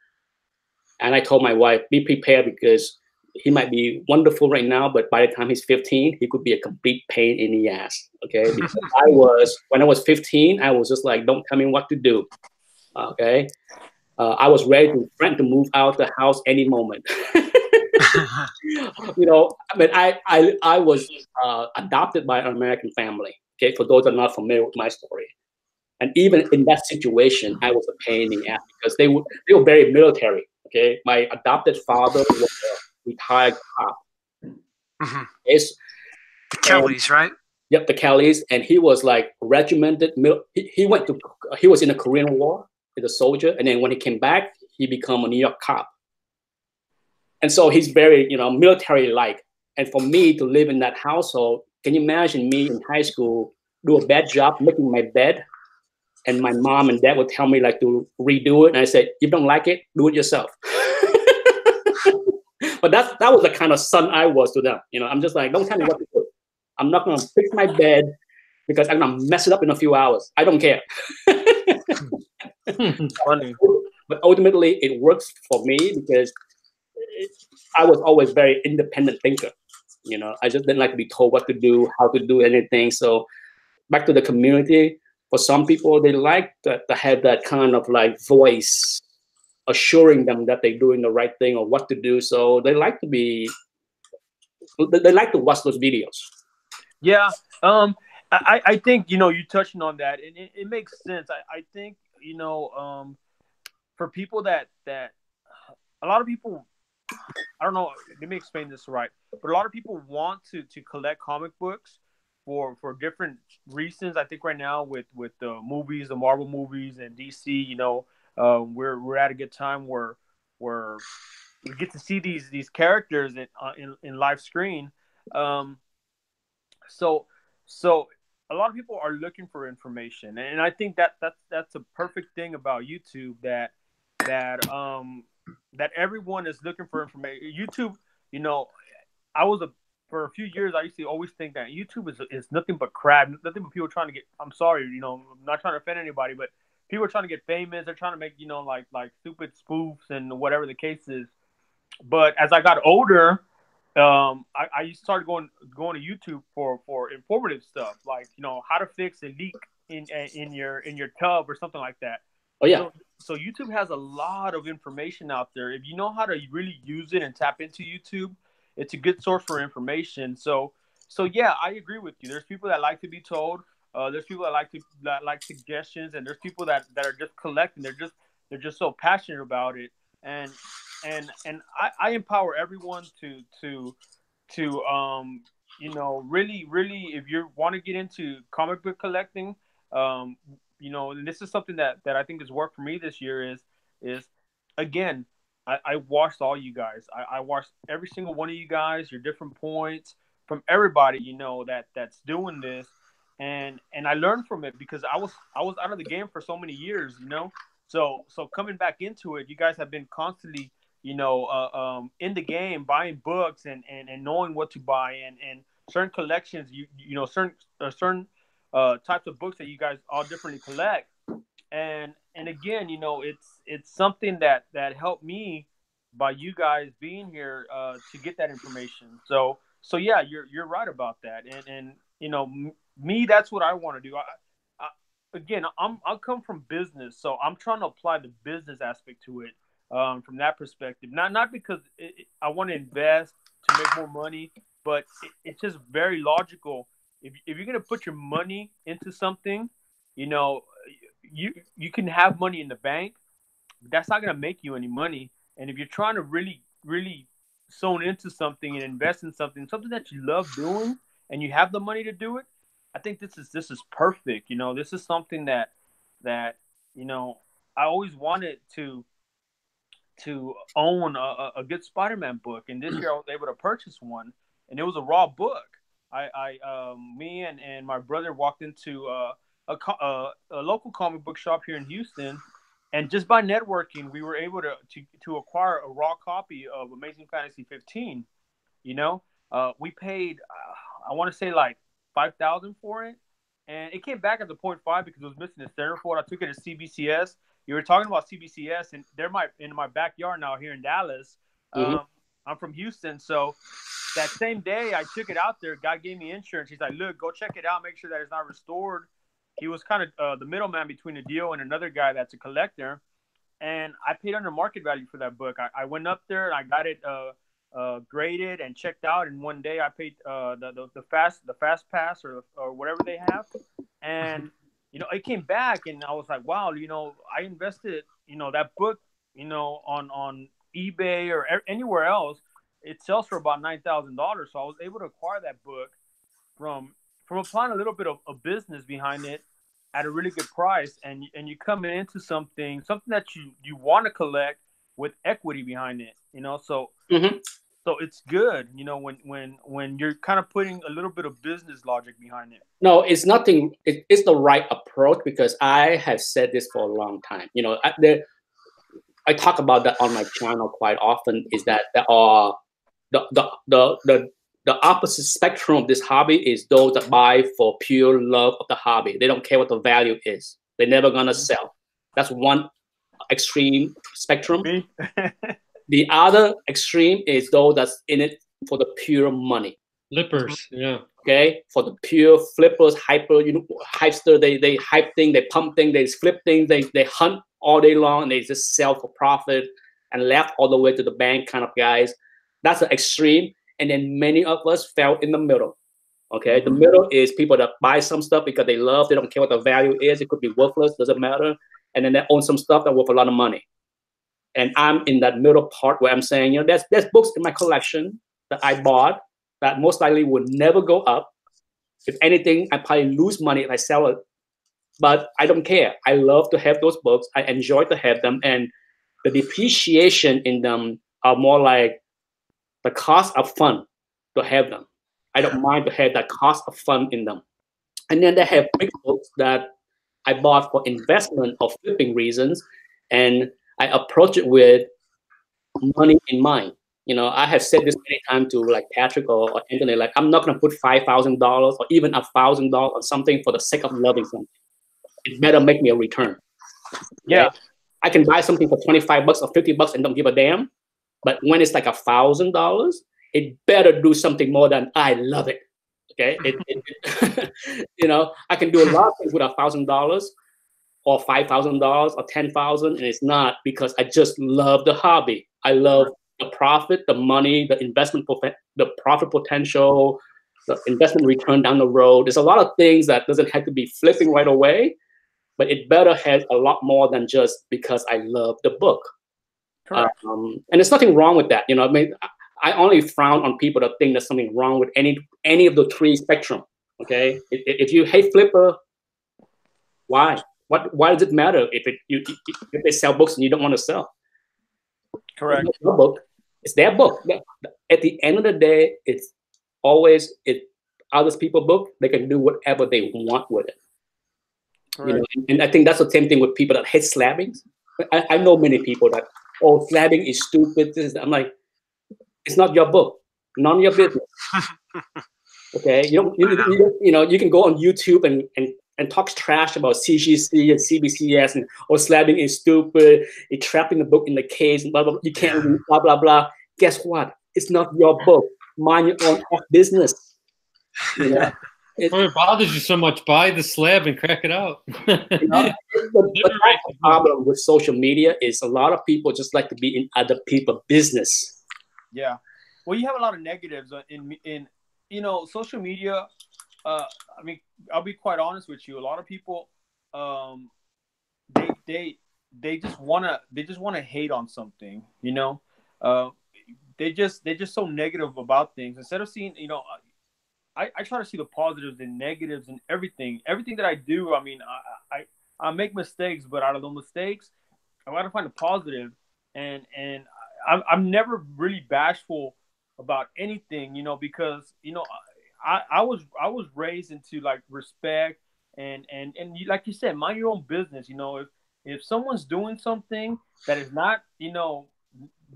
And I told my wife, be prepared, because he might be wonderful right now, but by the time he's 15, he could be a complete pain in the ass. Okay, because when I was 15, I was just like, don't tell me what to do. Okay, I was ready to threaten to move out the house any moment. I mean, I was adopted by an American family. Okay, for those that are not familiar with my story, and even in that situation, I was a pain in the ass because they were very military. Okay, my adopted father was a retired cop. Yes, the Kellys, right? Yep, the Kellys, and he was like regimented. He was in the Korean War as a soldier, and then when he came back, he became a New York cop. And so he's very, military-like. And for me to live in that household, can you imagine me in high school do a bad job making my bed, and my mom and dad would tell me like to redo it, and I said, if you don't like it, do it yourself. But that was the kind of son I was to them. I'm just like, don't tell me what to do. I'm not gonna fix my bed because I'm gonna mess it up in a few hours. I don't care. Funny. But ultimately, it works for me because I was always very independent thinker. I just didn't like to be told what to do, how to do anything. So back to the community. For some people, they like to have that kind of like voice assuring them that they're doing the right thing or what to do. So they like to watch those videos. Yeah. I think, you touching on that, and it makes sense. I think, for people that a lot of people, I don't know, let me explain this right, but a lot of people want to collect comic books for different reasons. I think right now with the movies, the Marvel movies and DC, we're at a good time where we get to see these characters in live screen. So a lot of people are looking for information, and I think that's a perfect thing about YouTube, that everyone is looking for information. YouTube, for a few years I used to always think that YouTube is nothing but crap, nothing but people trying to get. I'm sorry, I'm not trying to offend anybody, but people are trying to get famous. They're trying to make like stupid spoofs and whatever the case is. But as I got older, I started going to YouTube for informative stuff, like how to fix a leak in your tub or something like that. Oh yeah. So YouTube has a lot of information out there. If you know how to really use it and tap into YouTube, it's a good source for information. So yeah, I agree with you. There's people that like to be told. There's people that like suggestions, and there's people that are just collecting. They're just so passionate about it. And I empower everyone to really, if you want to get into comic book collecting, and this is something that I think has worked for me this year is again, I watched all you guys. I watched every single one of you guys, your different points from everybody, that's doing this. And I learned from it because I was out of the game for so many years, So coming back into it, you guys have been constantly, in the game, buying books and knowing what to buy and certain collections, certain types of books that you guys all differently collect. And again, it's something that helped me by you guys being here to get that information. So yeah, you're right about that. And me, that's what I want to do. Again, I'll come from business, so I'm trying to apply the business aspect to it from that perspective. Not because I want to invest to make more money, but it's just very logical. If you're gonna put your money into something, you can have money in the bank, but that's not gonna make you any money. And if you're trying to really, really sew into something and invest in something that you love doing, and you have the money to do it, I think this is perfect. This is something that I always wanted to own a good Spider-Man book, and this year I was able to purchase one, and it was a raw book. Me and my brother walked into a local comic book shop here in Houston, and just by networking, we were able to acquire a raw copy of Amazing Fantasy 15. We paid I want to say like $5,000 for it, and it came back as a 0.5 because it was missing the centerfold. I took it to CBCS. You were talking about CBCS, and they're in my backyard now here in Dallas. Mm-hmm. I'm from Houston, so that same day I took it out there. Guy gave me insurance. He's like, "Look, go check it out. Make sure that it's not restored." He was kind of the middleman between the deal and another guy that's a collector, and I paid under market value for that book. I went up there and I got it graded and checked out, and one day I paid the fast pass or whatever they have, and it came back, and I was like, wow, I invested that book on eBay or anywhere else, it sells for about $9,000. So I was able to acquire that book from applying a little bit of business behind it at a really good price, and you come into something that you want to collect with equity behind it, so. Mm-hmm. So it's good, when you're kind of putting a little bit of business logic behind it. No, it's nothing. It's the right approach, because I have said this for a long time. I talk about that on my channel quite often. Is that there are the opposite spectrum of this hobby is those that buy for pure love of the hobby. They don't care what the value is. They're never gonna sell. That's one extreme spectrum. The other extreme is those that's in it for the pure money. Lippers, yeah. Okay, for the pure flippers, hyper, hypester, they hype things, they pump things, they flip things, they hunt all day long, and they just sell for profit and left all the way to the bank kind of guys. That's an extreme. And then many of us fell in the middle. Okay, the middle is people that buy some stuff because they love, they don't care what the value is. It could be worthless, doesn't matter. And then they own some stuff that worth a lot of money. And I'm in that middle part where I'm saying, there's books in my collection that I bought that most likely will never go up. If anything, I probably lose money if I sell it. But I don't care. I love to have those books. I enjoy to have them. And the depreciation in them are more like the cost of fun to have them. I don't mind to have that cost of fun in them. And then they have big books that I bought for investment or flipping reasons. And I approach it with money in mind. I have said this many times to like Patrick or Anthony, like I'm not going to put $5,000 or even $1,000 on something for the sake of loving something. It better make me a return. Yeah. Okay? I can buy something for $25 or $50 and don't give a damn. But when it's like $1,000, it better do something more than I love it. Okay. I can do a lot of things with $1,000 or $5,000 or $10,000, and it's not because I just love the hobby. I love the profit, the money, the investment, the profit potential, the investment return down the road. There's a lot of things that doesn't have to be flipping right away, but it better have a lot more than just because I love the book. And there's nothing wrong with that. I only frown on people that think there's something wrong with any of the three spectrum. Okay, if you hate flipper, why? Why does it matter if they sell books and you don't want to sell? Correct. It's their book. It's their book. At the end of the day, it's always other people's book. They can do whatever they want with it. And I think that's the same thing with people that hate slabbings. I know many people that slabbing is stupid. I'm like, it's not your book. None of your business. Okay, you can go on YouTube and talk trash about CGC and CBCS and slabbing is stupid. You're trapping the book in the case and blah blah. You can't read, blah blah blah. Guess what? It's not your book. Mind your own business. It bothers you so much. Buy the slab and crack it out. But the problem with social media is a lot of people just like to be in other people's business. Yeah, well, you have a lot of negatives in social media. I mean, I'll be quite honest with you. A lot of people, they just wanna hate on something. They're just so negative about things instead of seeing. I try to see the positives and negatives and everything. Everything that I do, I mean, I make mistakes, but out of those mistakes, I got to find a positive. And I'm never really bashful about anything, because I was raised into like respect and like you said, mind your own business. If someone's doing something that is not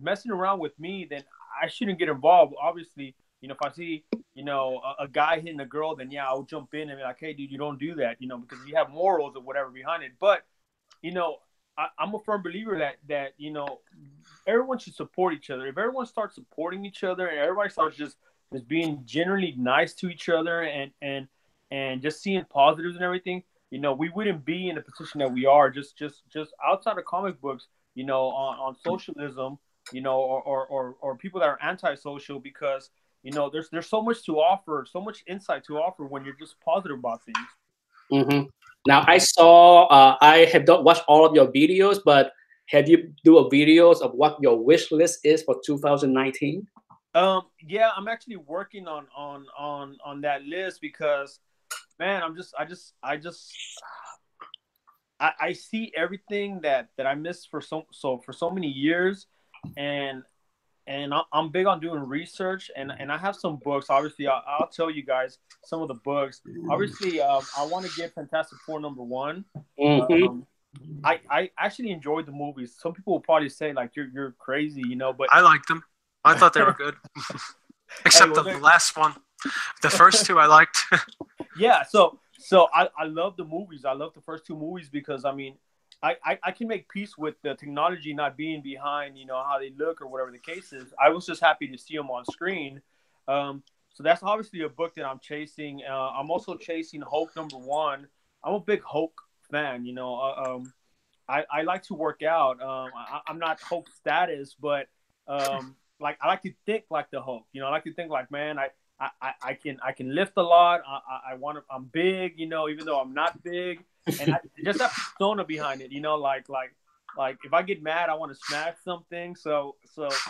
messing around with me, then I shouldn't get involved. Obviously, if I see a guy hitting a girl, then yeah, I'll jump in and be like, hey, dude, you don't do that, because you have morals or whatever behind it. But I'm a firm believer that everyone should support each other. If everyone starts supporting each other and everybody starts just being generally nice to each other and just seeing positives and everything, we wouldn't be in the position that we are just outside of comic books, on socialism, or people that are antisocial, because there's so much to offer, so much insight to offer when you're just positive about things. Mm-hmm. Now I saw I have not watched all of your videos, but have you do a videos of what your wish list is for 2019? Yeah, I'm actually working on that list because, man, I see everything that I missed for so many years, and I'm big on doing research, and I have some books. Obviously, I'll tell you guys some of the books. Obviously, I want to get Fantastic Four #1. Mm-hmm. I actually enjoyed the movies. Some people will probably say like you're crazy, but I liked them. I thought they were good, except the last one. The first two I liked. Yeah, so I love the movies. I love the first two movies because I mean, I can make peace with the technology not being behind, how they look or whatever the case is. I was just happy to see them on screen. So that's obviously a book that I'm chasing. I'm also chasing Hulk #1. I'm a big Hulk fan. You know, I like to work out. I'm not Hulk status, but like I like to think like the Hulk. You know, I like to think like, man, I can lift a lot. I'm big. You know, even though I'm not big, and just that persona behind it. You know, like if I get mad, I want to smash something. So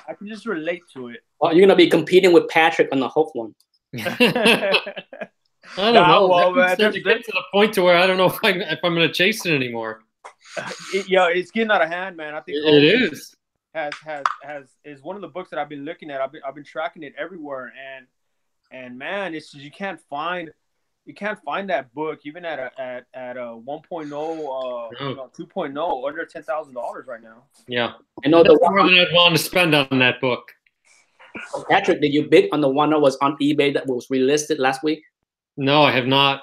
I can just relate to it. Well, you're gonna be competing with Patrick on the Hulk one. I don't know. Well, man, to get to the point to where I don't know if I'm going to chase it anymore. It's getting out of hand, man. I think it is. Is one of the books that I've been looking at. I've been tracking it everywhere, and man, it's just, you can't find that book even at a 1.0, 2.0 under $10,000 right now. Yeah, I know the more than I'd want to spend on that book. Patrick, did you bid on the one that was on eBay that was relisted last week? No, I have not.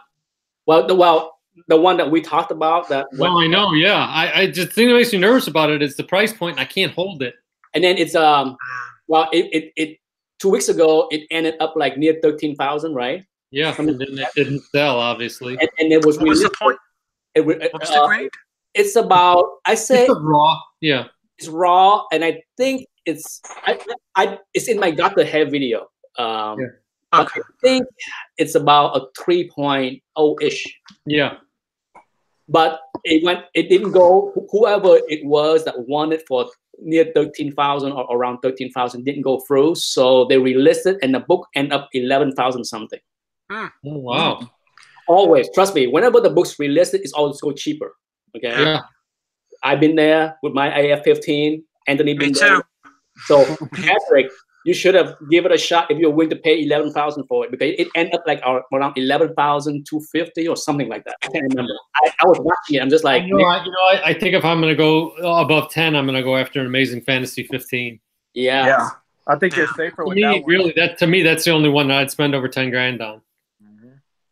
Well, the one that we talked about. No, I know. Yeah, I just the thing that makes me nervous about it is the price point. And I can't hold it. And then it's well, it 2 weeks ago it ended up like near 13,000, right? Yeah, and then it didn't sell, obviously. And it was. What was the point? What was the grade? It's about. I say it's raw. Yeah, it's raw, and I think it's. It's in my Got the Hair video. Okay. I think it's about a 3.0-ish. Yeah. But it didn't go, whoever it was that won it for near 13,000 or around 13,000 didn't go through. So they relisted and the book ended up 11,000 something. Oh, wow. Always, trust me, whenever the book's relisted, it's always go cheaper. Okay. Yeah. I've been there with my AF-15. Anthony been there. So Patrick, you should have given it a shot if you're willing to pay 11,000 for it, because it ended up like around 11,250 or something like that. I can't remember. I was watching it. I'm just like, I think if I'm going to go above 10, I'm going to go after an Amazing Fantasy 15. Yeah. I think you're safer with that one. Really, to me, that's the only one that I'd spend over 10 grand on.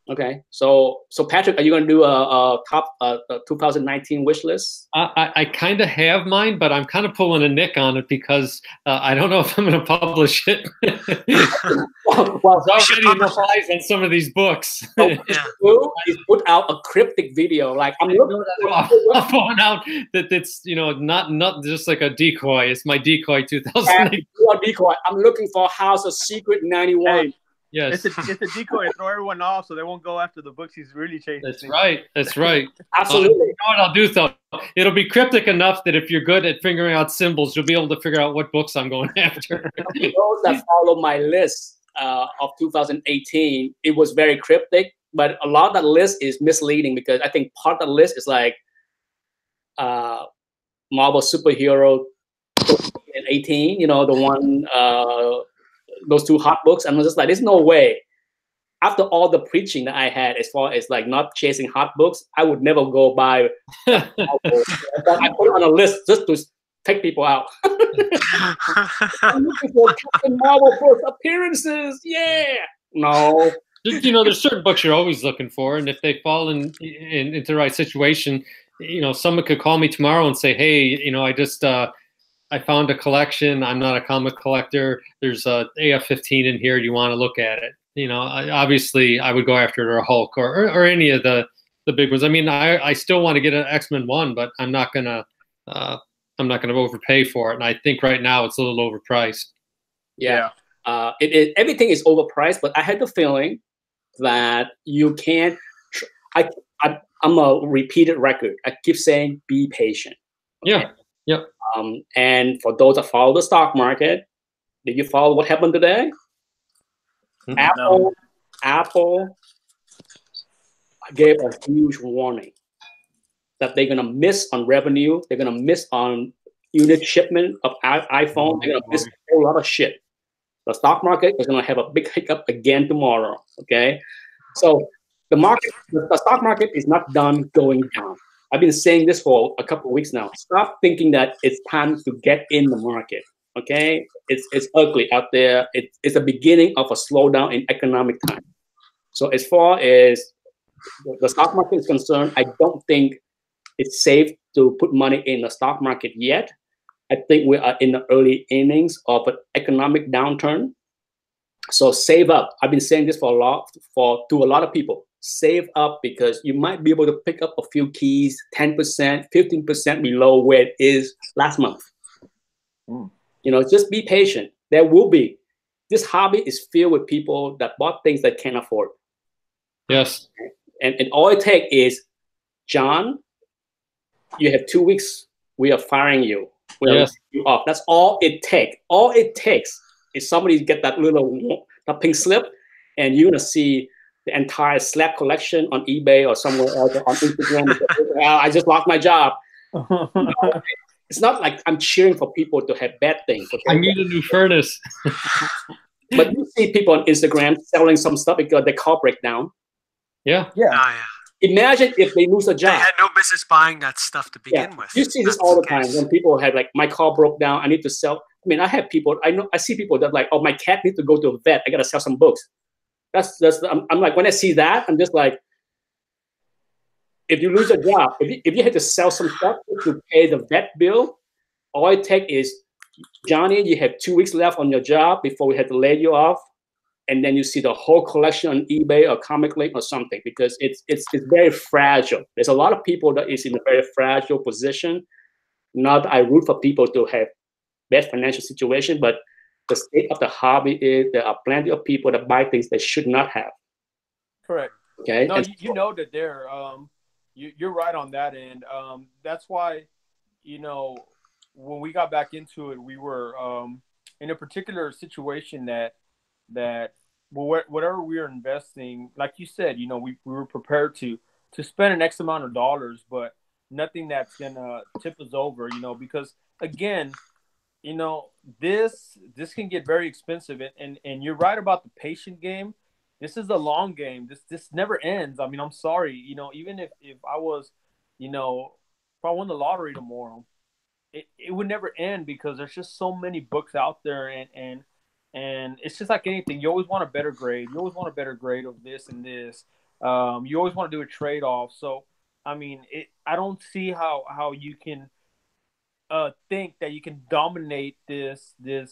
Okay, so Patrick, are you going to do a top 2019 wish list? I kind of have mine, but I'm kind of pulling a Nick on it because I don't know if I'm going to publish it. well, there's already enough eyes on some of these books. He's put out a cryptic video. Like I'm pulling out that it's not just like a decoy. It's my decoy 2008. Decoy. I'm looking for House of Secret 91. Hey. Yes. It's a decoy to throw everyone off so they won't go after the books he's really chasing. That's right. That's right. Absolutely. You know what I'll do, though? It'll be cryptic enough that if you're good at figuring out symbols, you'll be able to figure out what books I'm going after. Those that follow my list of 2018, it was very cryptic, but a lot of that list is misleading because I think part of the list is like Marvel Superhero 18, the one... those two hot books, and I was just like, there's no way. After all the preaching that I had, as far as like not chasing hot books, I would never go buy. I put it on a list just to take people out. I'm looking for Captain Marvel first appearances. Yeah. No. There's certain books you're always looking for, and if they fall into the right situation, someone could call me tomorrow and say, hey, I just I found a collection. I'm not a comic collector. There's a AF-15 in here. Do you want to look at it? Obviously I would go after a Hulk or any of the big ones. I mean, I still want to get an X-Men 1, but I'm not gonna overpay for it. And I think right now it's a little overpriced. Yeah. Everything is overpriced, but I had the feeling that you can't. I'm a repeated record. I keep saying, be patient. Okay? Yeah. Yep. And for those that follow the stock market, did you follow what happened today? Apple gave a huge warning that they're gonna miss on revenue. They're gonna miss on unit shipment of iPhone. They're gonna miss a whole lot of shit. The stock market is gonna have a big hiccup again tomorrow. Okay, so the stock market is not done going down. I've been saying this for a couple of weeks now. Stop thinking that it's time to get in the market. Okay, it's ugly out there. It's the beginning of a slowdown in economic time. So as far as the stock market is concerned, I don't think it's safe to put money in the stock market yet. I think we are in the early innings of an economic downturn. So save up. I've been saying this to a lot of people. Save up because you might be able to pick up a few keys, 10%, 15% below where it is last month. You know, just be patient. There will be. This hobby is filled with people that bought things they can't afford. Yes. And all it takes is, John, you have 2 weeks. We are firing you. We are laying you off. That's all it takes. All it takes is somebody get that pink slip, and you're gonna see the entire slap collection on eBay or somewhere else on Instagram. I just lost my job. It's not like I'm cheering for people to have bad things. Okay? I need a new furnace. But you see people on Instagram selling some stuff because their car break down. Yeah. Oh, yeah. Imagine if they lose a They job. had no business buying that stuff to begin with. You see this all the time when people have like, my car broke down, I need to sell. I mean, I have people, I see people that like, oh, my cat needs to go to a vet, I gotta sell some books. I'm like, when I see that, I'm just like, if you lose a job, if you had to sell some stuff to pay the vet bill, all it takes is, Johnny, you have 2 weeks left on your job before we had to lay you off, and then you see the whole collection on eBay or Comic Link or something, because it's very fragile. There's a lot of people that is in a very fragile position. Not that I root for people to have bad financial situation, but the state of the hobby is there are plenty of people that buy things they should not have. Correct. Okay. No, you know that they're you're right on that end. That's why, you know, when we got back into it, we were in a particular situation that whatever we were investing, like you said, you know, we were prepared to spend an X amount of dollars, but nothing that's gonna tip us over, you know, because again, you know, this can get very expensive, and you're right about the patient game. This is a long game. This never ends. I mean, I'm sorry, you know, even if I was, you know, if I won the lottery tomorrow, it would never end, because there's just so many books out there, and it's just like anything. You always want a better grade. You always want a better grade of this and this. You always want to do a trade-off. So, I mean, I don't see how you can think that you can dominate this and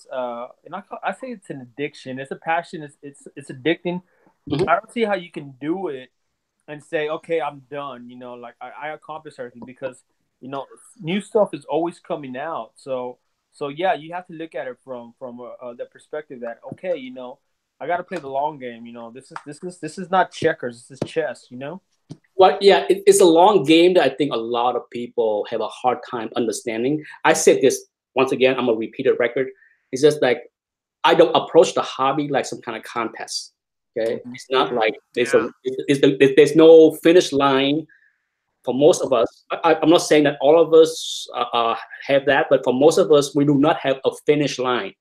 I say it's an addiction. It's a passion. It's addicting. Mm-hmm. I don't see how you can do it and say, okay, I'm done. You know, like I accomplished everything, because, you know, new stuff is always coming out. So yeah, you have to look at it from the perspective that, okay, you know, I got to play the long game. You know, this is not checkers. This is chess. You know. Well, yeah, it's a long game that I think a lot of people have a hard time understanding. I said this once again. I'm a repeated record. It's just like, I don't approach the hobby like some kind of contest. Okay, it's not like there's no finish line for most of us. I'm not saying that all of us have that, but for most of us, we do not have a finish line.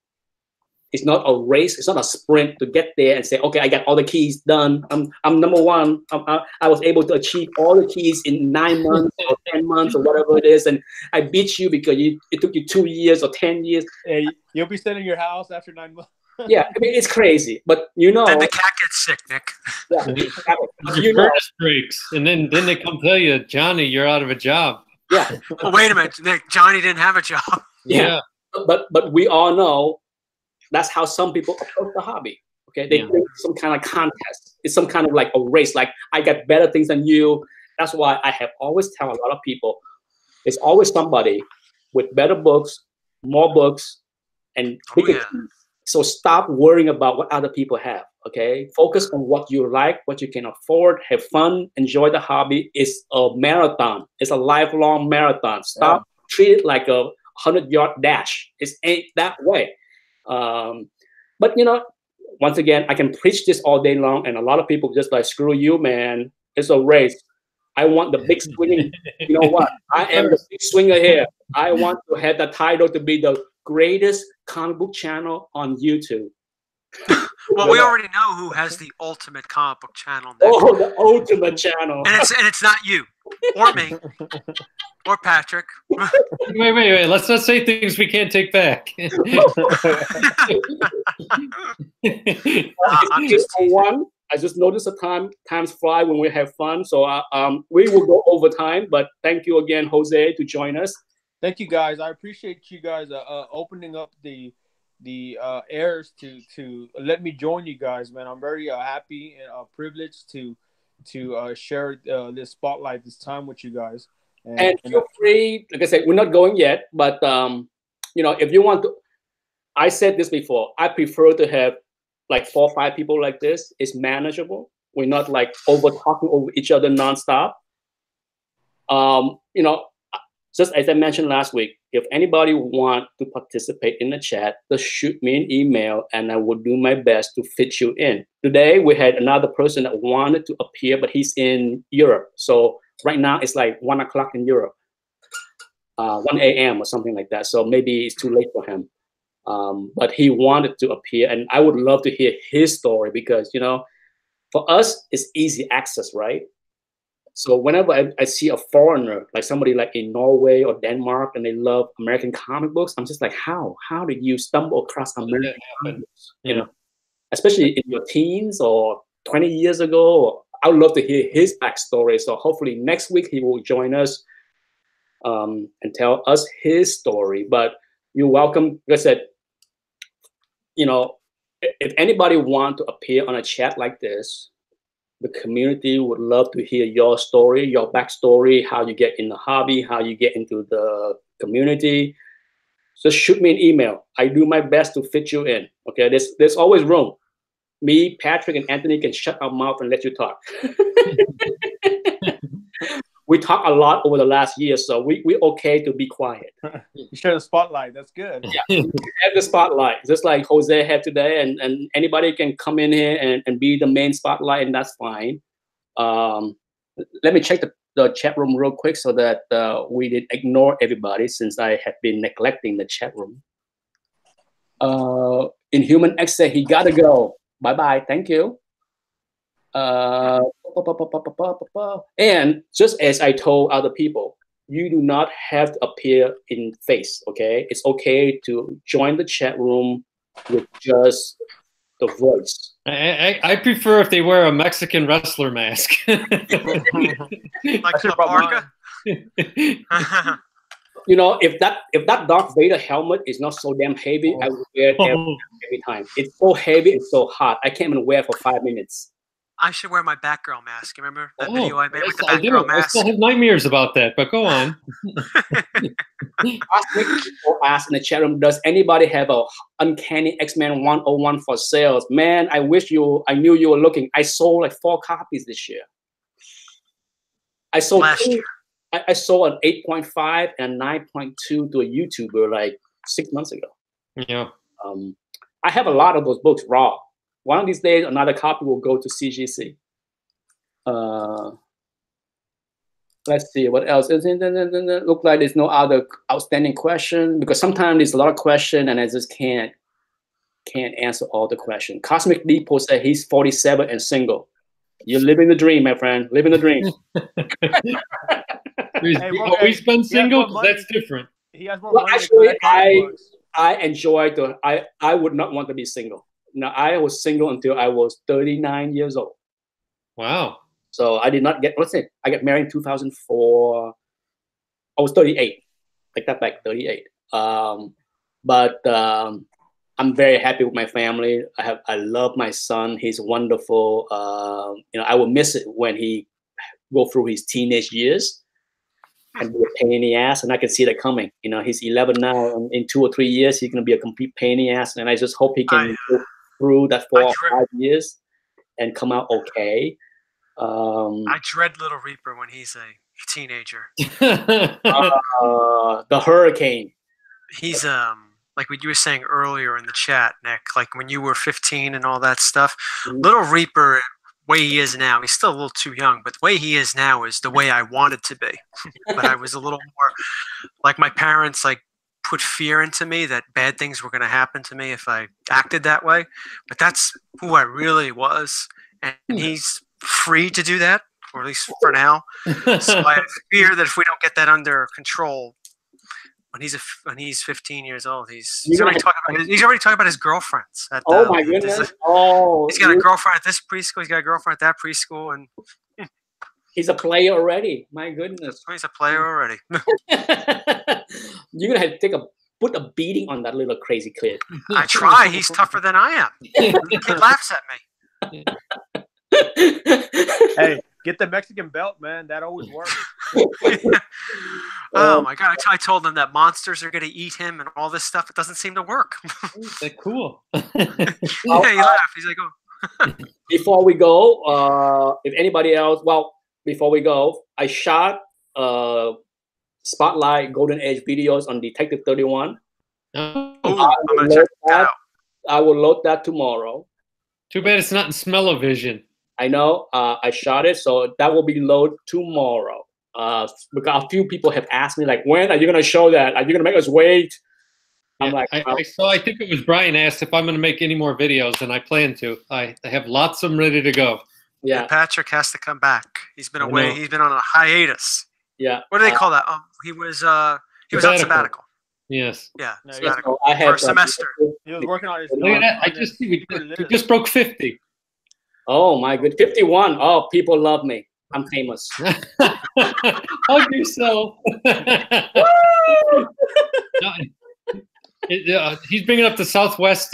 It's not a race. It's not a sprint to get there and say, okay, I got all the keys done. I'm number one. I was able to achieve all the keys in 9 months or 10 months or whatever it is. And I beat you because it took you 2 years or 10 years. Hey, you'll be sitting in your house after 9 months. Yeah, I mean, it's crazy. But, you know. Then the cat gets sick, Nick. Yeah, your furnace breaks. And then they come tell you, Johnny, you're out of a job. Yeah. Well, wait a minute, Nick. Johnny didn't have a job. Yeah. But we all know that's how some people approach the hobby. Okay, they think some kind of contest. It's some kind of like a race. Like, I got better things than you. That's why I have always tell a lot of people, there's always somebody with better books, more books, and bigger keys. So stop worrying about what other people have. Okay, focus on what you like, what you can afford. Have fun, enjoy the hobby. It's a marathon. It's a lifelong marathon. Stop treat it like a 100-yard dash. It ain't that way. But, you know, once again, I can preach this all day long, and a lot of people just like, screw you, man. It's a race. I want the big swinging. You know what? I am the big swinger here. I want to have the title to be the greatest comic book channel on YouTube. Well, we already know who has the ultimate comic book channel. Nick. Oh, the ultimate channel. And it's not you or me or Patrick. Wait. Let's not say things we can't take back. I just noticed the times fly when we have fun. So we will go over time, but thank you again, Jose, to join us. Thank you, guys. I appreciate you guys opening up the the heirs to let me join you guys, man. I'm very happy and privileged to share this spotlight, this time with you guys. And feel free, like I said, we're not going yet, but you know, if you want to, I said this before, I prefer to have like 4 or 5 people like this. It's manageable. We're not like over talking over each other nonstop. You know, just as I mentioned last week, if anybody want to participate in the chat, just shoot me an email and I will do my best to fit you in. Today, we had another person that wanted to appear, but he's in Europe. So right now it's like 1 o'clock in Europe, 1 a.m. or something like that. So maybe it's too late for him. But he wanted to appear, and I would love to hear his story because, you know, for us, it's easy access, right? So whenever I see a foreigner, like somebody like in Norway or Denmark, and they love American comic books, I'm just like, how did you stumble across American comic books? You know, especially in your teens or 20 years ago. I would love to hear his backstory. So hopefully next week he will join us and tell us his story. But you're welcome. Like I said, you know, if anybody want to appear on a chat like this, the community would love to hear your story, your backstory, how you get in the hobby, how you get into the community. Just shoot me an email. I do my best to fit you in. Okay, there's always room. Me, Patrick, and Anthony can shut our mouth and let you talk. We talk a lot over the last year, so we're okay to be quiet. You share the spotlight. That's good. Yeah, you have the spotlight, just like Jose had today, and anybody can come in here and be the main spotlight, and that's fine. Let me check the chat room real quick so that we didn't ignore everybody, since I have been neglecting the chat room. Inhuman X said he gotta go. Bye-bye. Thank you. And just as I told other people, you do not have to appear in face, okay? It's okay to join the chat room with just the voice. I prefer if they wear a Mexican wrestler mask. Like the parka? You know, if that Darth Vader helmet is not so damn heavy, I would wear it every time. It's so heavy, it's so hot. I can't even wear it for 5 minutes. I should wear my Batgirl mask. You remember that video I made with the Batgirl mask? I still have nightmares about that, but go on. People ask in the chat room, does anybody have a Uncanny X-Men 101 for sales? Man, I knew you were looking. I sold like 4 copies this year. I sold last year. I sold an 8.5 and 9.2 to a YouTuber like 6 months ago. Yeah. I have a lot of those books raw. One of these days, another copy will go to CGC. Let's see what else. Look like there's no other outstanding question, because sometimes there's a lot of questions and I just can't answer all the questions. Cosmic Depot said he's 47 and single. You're living the dream, my friend. Living the dream. Always been single? That's different. He has more well, money. actually, I enjoy I would not want to be single. Now, I was single until I was 39 years old. Wow. So I did not get, let's say, I got married in 2004. I was 38. Take that back, 38. But I'm very happy with my family. I love my son. He's wonderful. You know, I will miss it when he go through his teenage years and be a pain in the ass, and I can see that coming. You know, he's 11 now, and in 2 or 3 years, he's going to be a complete pain in the ass, and I just hope he can go through that 4 or 5 years and come out okay. I dread Little Reaper when he's a teenager. The hurricane. He's like what you were saying earlier in the chat, Nick. Like when you were 15 and all that stuff. Little Reaper, way he is now, he's still a little too young, but the way he is now is the way I wanted to be. But I was a little more like my parents like put fear into me that bad things were going to happen to me if I acted that way. But that's who I really was, and he's free to do that, or at least for now. So I fear that if we don't get that under control, when he's 15 years old, he's already talking about his girlfriends. Oh my goodness! He's got a girlfriend at this preschool. He's got a girlfriend at that preschool, and he's a player already. My goodness! He's a player already. You're gonna have to take a put a beating on that little crazy kid. I try. He's tougher than I am. The kid laughs at me. Hey, get the Mexican belt, man. That always works. Oh my god! I told him that monsters are going to eat him and all this stuff. It doesn't seem to work. That's cool. Yeah, he laughed. He's like, "Oh." Before we go, if anybody else, well, before we go, I shot Spotlight Golden Age videos on Detective 31. Oh, I'm going to check that out. I will load that tomorrow. too bad it's not in smell-o-vision. I know. I shot it, so that will be loaded tomorrow. Because a few people have asked me, like, when are you going to show that? Are you going to make us wait? I'm like, I think it was Brian asked if I'm going to make any more videos, and I plan to. I have lots of them ready to go. yeah, Patrick has to come back. He's been I away. know. He's been on a hiatus. yeah. What do they call that? He was on sabbatical. Yes. Yeah, No, sabbatical. So I For have a semester. He was working on his. Look at that. I just see we just broke 50. Oh my good, 51. Oh, people love me. I'm famous. Hug yourself. He's bringing up the Southwest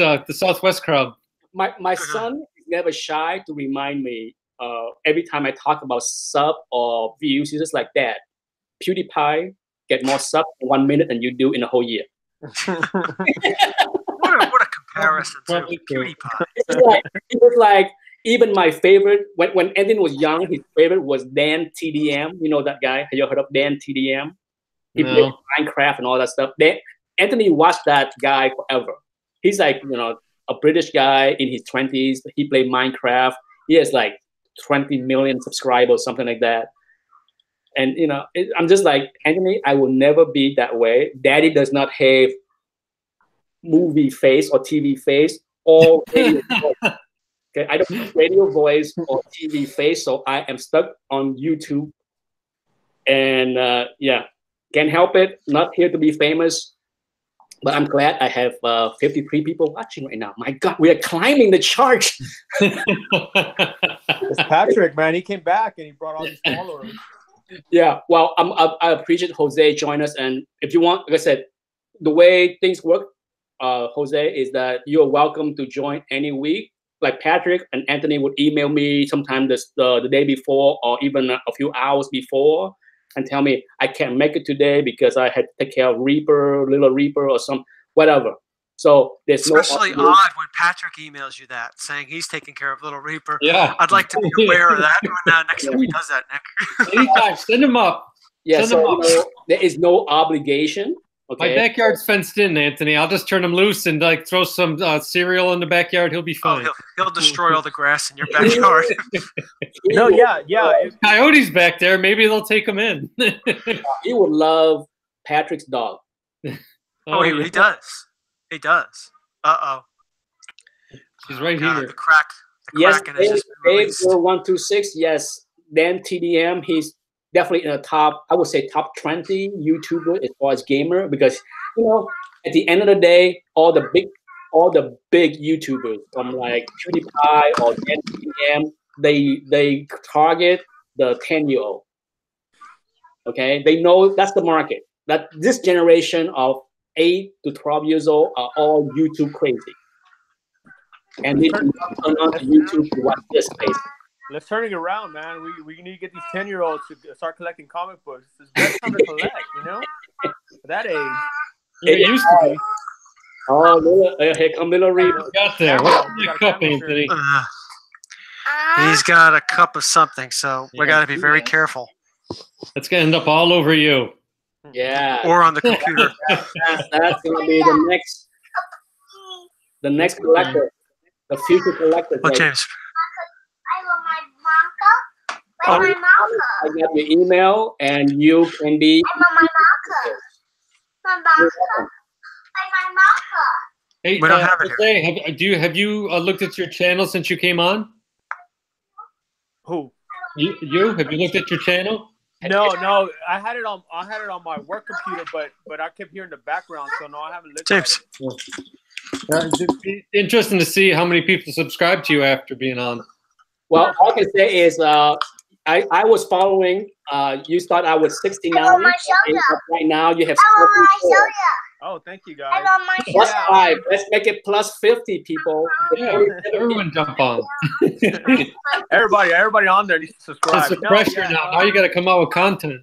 crowd. My son is never shy to remind me. Every time I talk about sub or views, he's just like, Dad, PewDiePie get more sub in 1 minute than you do in a whole year. What a comparison to Probably true. PewDiePie. It was like even my favorite when Anthony was young, his favorite was Dan TDM. You know that guy? Have you heard of Dan TDM? He No. played Minecraft and all that stuff. Anthony watched that guy forever. He's like, a British guy in his 20s. He played Minecraft. He has like 20 million subscribers, something like that. And I'm just like, Anthony, I will never be that way. Daddy does not have movie face or TV face or radio voice. Okay, I don't have radio voice or TV face, so I am stuck on YouTube. And can't help it. Not here to be famous, but I'm glad I have 53 people watching right now. My God, we are climbing the chart. It's Patrick, man. He came back and he brought all these followers. Yeah, well, I appreciate Jose join us, and if you want, like I said, the way things work, Jose, is that you're welcome to join any week. Like Patrick and Anthony would email me sometime the day before or even a few hours before and tell me I can't make it today because I had to take care of Little Reaper or some whatever. So there's Especially odd when Patrick emails you that, saying he's taking care of Little Reaper. Yeah. I'd like to be aware of that next time he does that, Nick. Anytime, send him up. Yeah, Send him up. there is no obligation. Okay. My backyard's fenced in, Anthony. I'll just turn him loose and throw some cereal in the backyard. He'll be fine. Oh, he'll destroy all the grass in your backyard. No, yeah. Coyotes back there. Maybe they'll take him in. He would love Patrick's dog. Oh, he does. He does. Uh-oh. She's right God, here. The crack Yes, in his Dave 126. Yes, Dan TDM. He's definitely in the top. I would say top 20 YouTuber as far as gamer, because at the end of the day, all the big YouTubers from like PewDiePie or Dan TDM, they target the 10-year-old. Okay, they know that's the market. That this generation of 8 to 12 years old are all YouTube crazy, and they do not turn on to YouTube to watch this space. Let's turn it around, man. We need to get these 10-year-olds to start collecting comic books. It's the best time to collect, At that age. It used to be. Oh, here come Little Reaper. Got there. What's in that cup, Anthony? He's got a cup of something, so we got to be very careful. It's going to end up all over you. Yeah. Or on the computer. That's gonna be the next collector, the future collector. Oh, James. I got your email, and you can be. Hey, We don't have it Jose, have you looked at your channel since you came on? Who? You have you looked at your channel? No. I had it on my work computer, but I kept hearing the background, so no, I haven't looked James. at it. It'd be interesting to see how many people subscribe to you after being on. Well, all I can say is I was following. You start out with 69. And right now you have 74. Oh, thank you guys. Plus 5. Let's make it plus 50 people. Yeah, everyone jump on. Everybody on there needs to subscribe. It's the pressure now. Now you got to come out with content.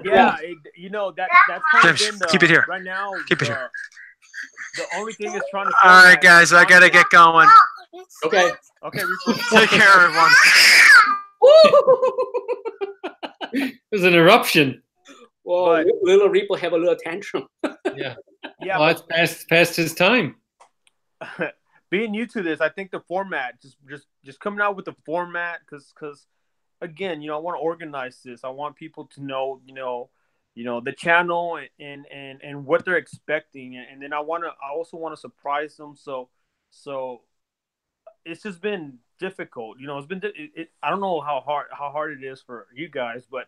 Yeah, you know that's kind of James, been keep it here. right now. Keep it here. The only thing is trying to. All right, guys, I gotta get going. Okay. Okay, Take care, everyone. There's an eruption. Well, little Reaper have a little tantrum. Yeah. Yeah, Well, it's past his time. being new to this, I think the format, just coming out with the format, because again, I want to organize this. I want people to know, the channel and what they're expecting, and then I also want to surprise them. So it's just been difficult. It's been I don't know how hard it is for you guys, but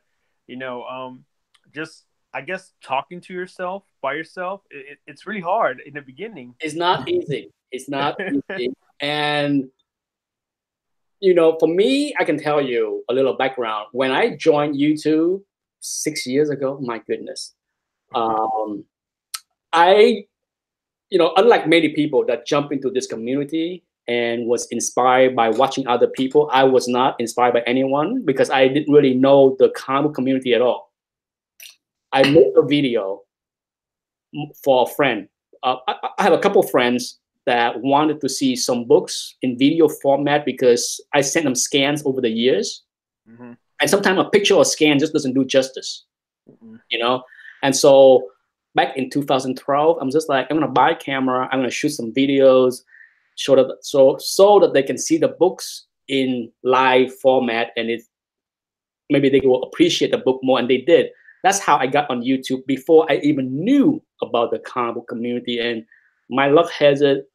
just I guess talking to yourself by yourself, it's really hard in the beginning. It's not easy. It's not easy. And for me, I can tell you a little background. When I joined YouTube 6 years ago, my goodness, I, unlike many people that jump into this community and was inspired by watching other people, I was not inspired by anyone because I didn't really know the comic community at all. I made a video for a friend. I have a couple of friends that wanted to see some books in video format because I sent them scans over the years. Mm-hmm. And sometimes a picture or scan just doesn't do justice, And so back in 2012, I'm just like, I'm going to buy a camera. I'm going to shoot some videos so that they can see the books in live format, and maybe they will appreciate the book more, and they did. That's how I got on YouTube before I even knew about the comic book community. And my luck has it,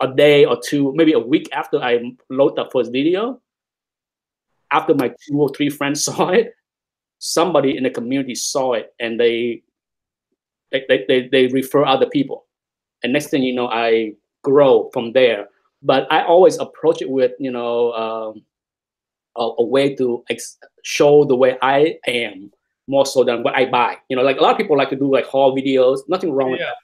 a day or two, maybe a week after I load the first video, after my 2 or 3 friends saw it, somebody in the community saw it, and they refer other people. And next thing you know, I grow from there. But I always approach it with, a way to show the way I am, more so than what I buy. Like a lot of people like to do like haul videos. Nothing wrong with that.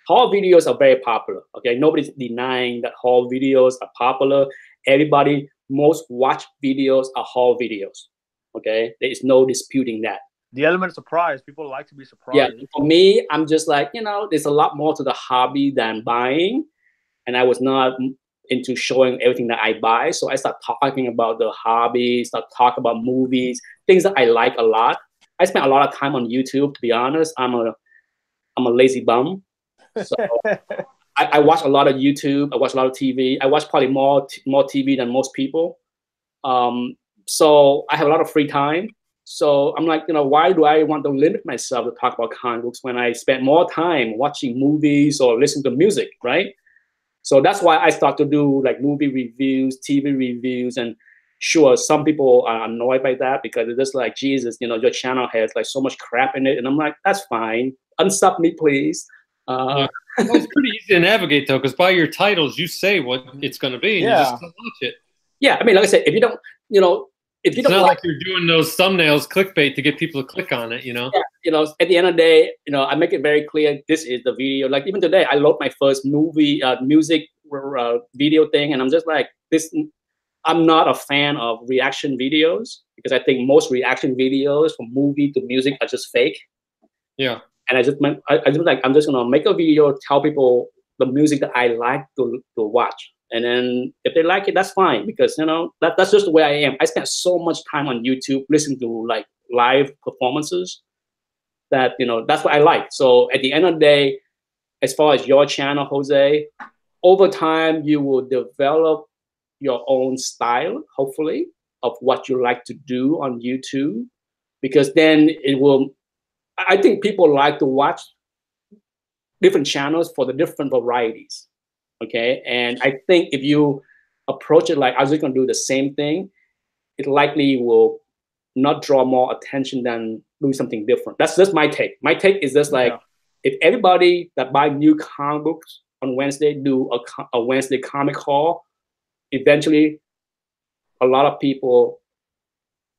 Haul videos are very popular. Okay, nobody's denying that haul videos are popular. Everybody, most watched videos are haul videos. Okay, there is no disputing that. The element of surprise, people like to be surprised. Yeah, for me, I'm just like, there's a lot more to the hobby than buying, and I was not into showing everything that I buy. So I start talking about the hobby, start talking about movies, things that I like a lot. I spent a lot of time on YouTube, to be honest. I'm a lazy bum. So I watch a lot of YouTube. I watch a lot of TV. I watch probably more TV than most people. So I have a lot of free time. So I'm like, why do I want to limit myself to talk about comic books when I spend more time watching movies or listening to music, right? So that's why I start to do like movie reviews, TV reviews, and sure, some people are annoyed by that because it's just like, Jesus, your channel has like so much crap in it. And I'm like, that's fine. Unsub me, please. Well, it's pretty easy to navigate though, because by your titles, you say what it's going to be, and you just watch it. Yeah, I mean, like I said, if you don't, if you it's don't, not like you're doing those thumbnails, clickbait to get people to click on it, Yeah, at the end of the day, I make it very clear this is the video. Like even today, I load my first movie music video thing, and I'm just like this. I'm not a fan of reaction videos because I think most reaction videos from movie to music are just fake. Yeah. And I'm just gonna make a video, tell people the music that I like to watch, and then if they like it, that's fine because that's just the way I am. I spent so much time on YouTube listening to like live performances that that's what I like. So at the end of the day, as far as your channel, Jose, over time you will develop your own style, hopefully, of what you like to do on YouTube, because then it will. I think people like to watch different channels for the different varieties, okay? And I think if you approach it like I was just gonna do the same thing, it likely will not draw more attention than doing something different. That's just my take. My take is just like, if everybody that buy new comic books on Wednesday do a Wednesday comic haul, eventually a lot of people,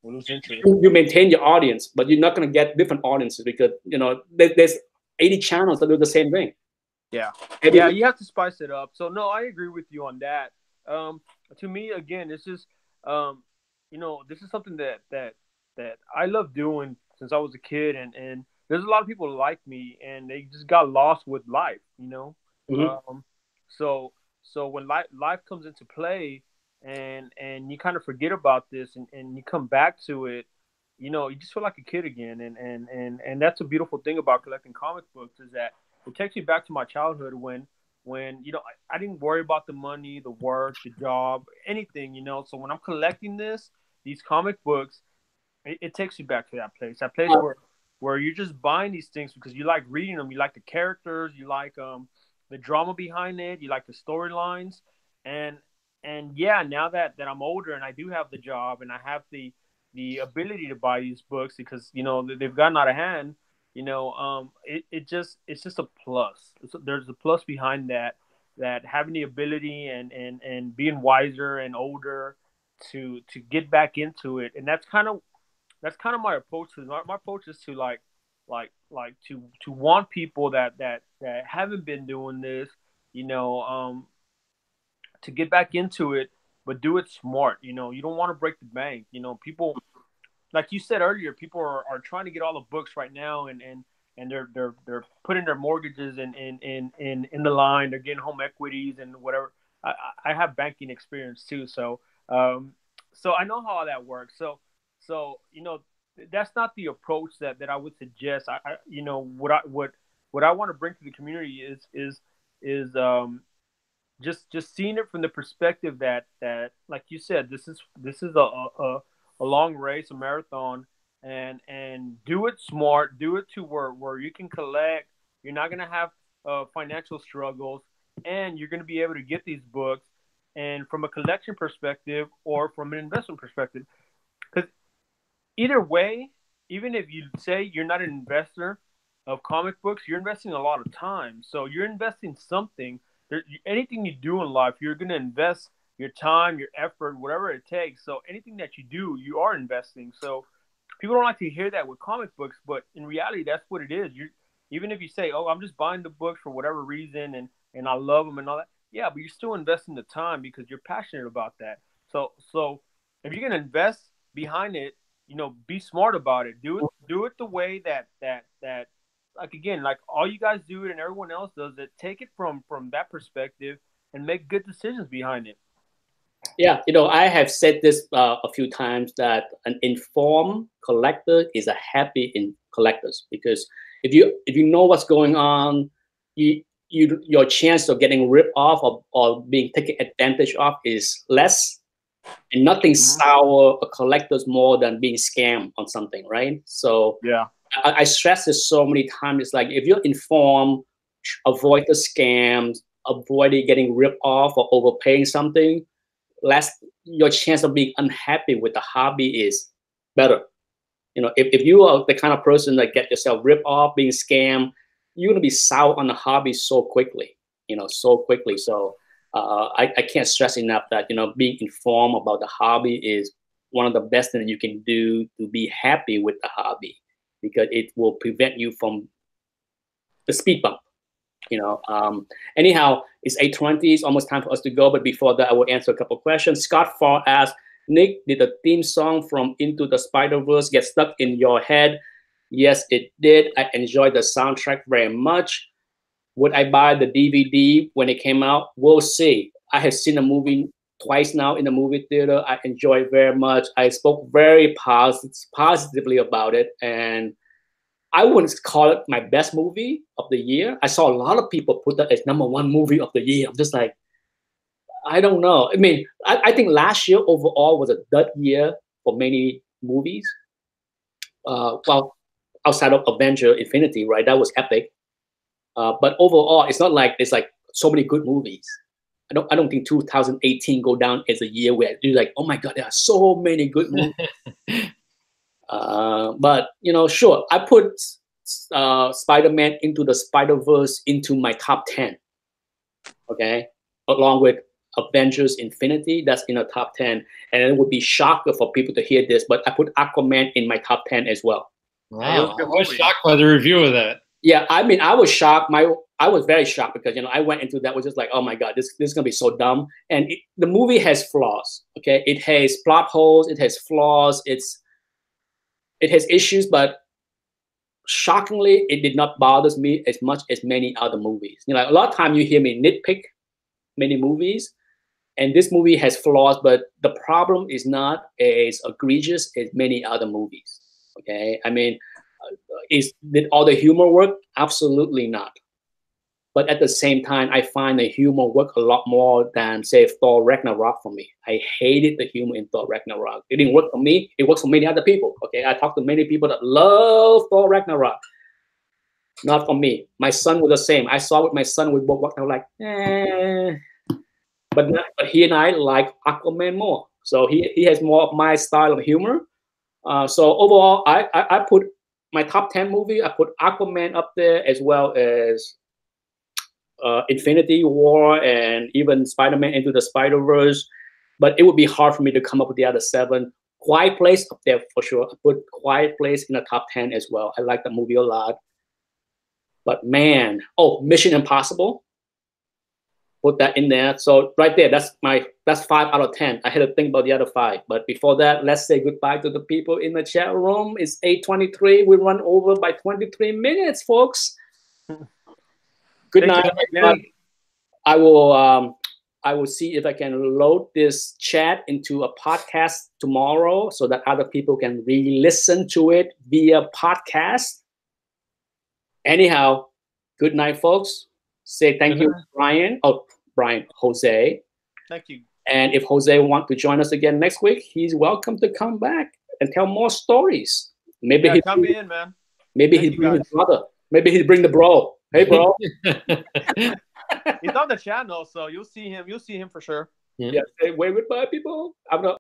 you maintain your audience, but you're not going to get different audiences because there's 80 channels that do the same thing. Yeah. Yeah, you have to spice it up. So no, I agree with you on that. To me, again, it's just you know, this is something that I love doing since I was a kid, and there's a lot of people like me, and they just got lost with life, you know. Mm-hmm. So when life comes into play, and you kind of forget about this, and you come back to it, you know, you just feel like a kid again, and that's a beautiful thing about collecting comic books, is that it takes me back to my childhood when you know I didn't worry about the money, the work, the job, anything, you know. So when I'm collecting these comic books, it takes you back to that place where you're just buying these things because you like reading them, you like the characters, you like the drama behind it, you like the storylines, and yeah, now that I'm older and I do have the job and I have the ability to buy these books because, you know, they've gotten out of hand, you know, it's just a plus. There's a plus behind that having the ability and being wiser and older to get back into it. And that's kind of my approach to my approach is to like to want people that haven't been doing this, you know, to get back into it, but do it smart. You know, you don't want to break the bank. You know, people, like you said earlier, people are trying to get all the books right now, and they're putting their mortgages in the line. They're getting home equities and whatever. I have banking experience too, so I know how all that works. So you know, that's not the approach that I would suggest. I you know, what I want to bring to the community is just seeing it from the perspective that like you said, this is a long race, a marathon, and do it smart, do it to where you can collect. You're not gonna have financial struggles, and you're gonna be able to get these books, and from a collection perspective or from an investment perspective, because either way, even if you say you're not an investor of comic books, you're investing a lot of time. So you're investing something. Anything you do in life, you're going to invest your time, your effort, whatever it takes. So anything that you do, you are investing. So people don't like to hear that with comic books, but in reality, that's what it is. Even if you say, "Oh, I'm just buying the books for whatever reason, and I love them and all that," yeah, but you're still investing the time because you're passionate about that. So if you're going to invest behind it, you know, be smart about it. Do it the way that like, again, like all you guys do it and everyone else does it. Take it from that perspective and make good decisions behind it. Yeah, you know, I have said this a few times that an informed collector is a happy collectors, because if you know what's going on, your chance of getting ripped off or being taken advantage of is less. And nothing sour a collectors more than being scammed on something, right? So yeah, I stress this so many times. It's like, if you're informed, avoid the scams, avoid getting ripped off or overpaying something, your chance of being unhappy with the hobby is better. You know, if you are the kind of person that get yourself ripped off, being scammed, you're gonna be sour on the hobby so quickly. You know, so quickly. So I can't stress enough that, you know, being informed about the hobby is one of the best things you can do to be happy with the hobby, because it will prevent you from the speed bump. You know. Anyhow, it's 8:20. It's almost time for us to go. But before that, I will answer a couple of questions. Scott Farr asked, "Nick, did the theme song from Into the Spider-Verse get stuck in your head?" Yes, it did. I enjoyed the soundtrack very much. Would I buy the DVD when it came out? We'll see. I have seen the movie twice now in the movie theater. I enjoyed it very much. I spoke very positively about it, and I wouldn't call it my best movie of the year. I saw a lot of people put that as #1 movie of the year. I'm just like, I don't know. I mean, I think last year overall was a dud year for many movies. Well, outside of Avenger Infinity, right? That was epic. But overall, it's not like there's like so many good movies. I don't think 2018 go down as a year where you're like, oh my God, there are so many good movies. But you know, sure, I put Spider-Man Into the Spider-Verse into my top 10. Okay, along with Avengers Infinity, that's in the top 10. And it would be shocker for people to hear this, but I put Aquaman in my top 10 as well. Wow, I was shocked by the review of that. Yeah, I mean, I was shocked. I was very shocked because I went into that was just like, oh my god, this is gonna be so dumb. And the movie has flaws. Okay, it has plot holes. It has flaws. It has issues, but shockingly, it did not bother me as much as many other movies. A lot of time you hear me nitpick many movies, and this movie has flaws, but the problem is not as egregious as many other movies. Okay, I mean. Did all the humor work? Absolutely not. But at the same time, I find the humor work a lot more than, say, Thor Ragnarok for me. I hated the humor in Thor Ragnarok. It didn't work for me. It works for many other people. Okay, I talked to many people that love Thor Ragnarok. Not for me. My son was the same. I saw with my son with both. I was like, But he and I like Aquaman more. So he has more of my style of humor. So overall, I put my top 10 movie, I put Aquaman up there as well as Infinity War and even Spider-Man Into the Spider-Verse. But it would be hard for me to come up with the other 7. Quiet Place up there for sure. I put Quiet Place in the top 10 as well. I like that movie a lot. But man, Mission Impossible. Put that in there. So right there, that's 5 out of 10. I had to think about the other 5. But before that, let's say goodbye to the people in the chat room. It's 8:23. We run over by 23 minutes, folks. Good night. I will see if I can load this chat into a podcast tomorrow so that other people can re-listen to it via podcast. Anyhow, good night, folks. Say thank you, Brian. Jose. Thank you. And if Jose wants to join us again next week, he's welcome to come back and tell more stories. Maybe he come in, man. Maybe he bring his brother. Maybe he bring the bro. Hey, bro. He's on the channel, so you'll see him. You'll see him for sure. Yeah. Say wave goodbye, people. I'm gonna.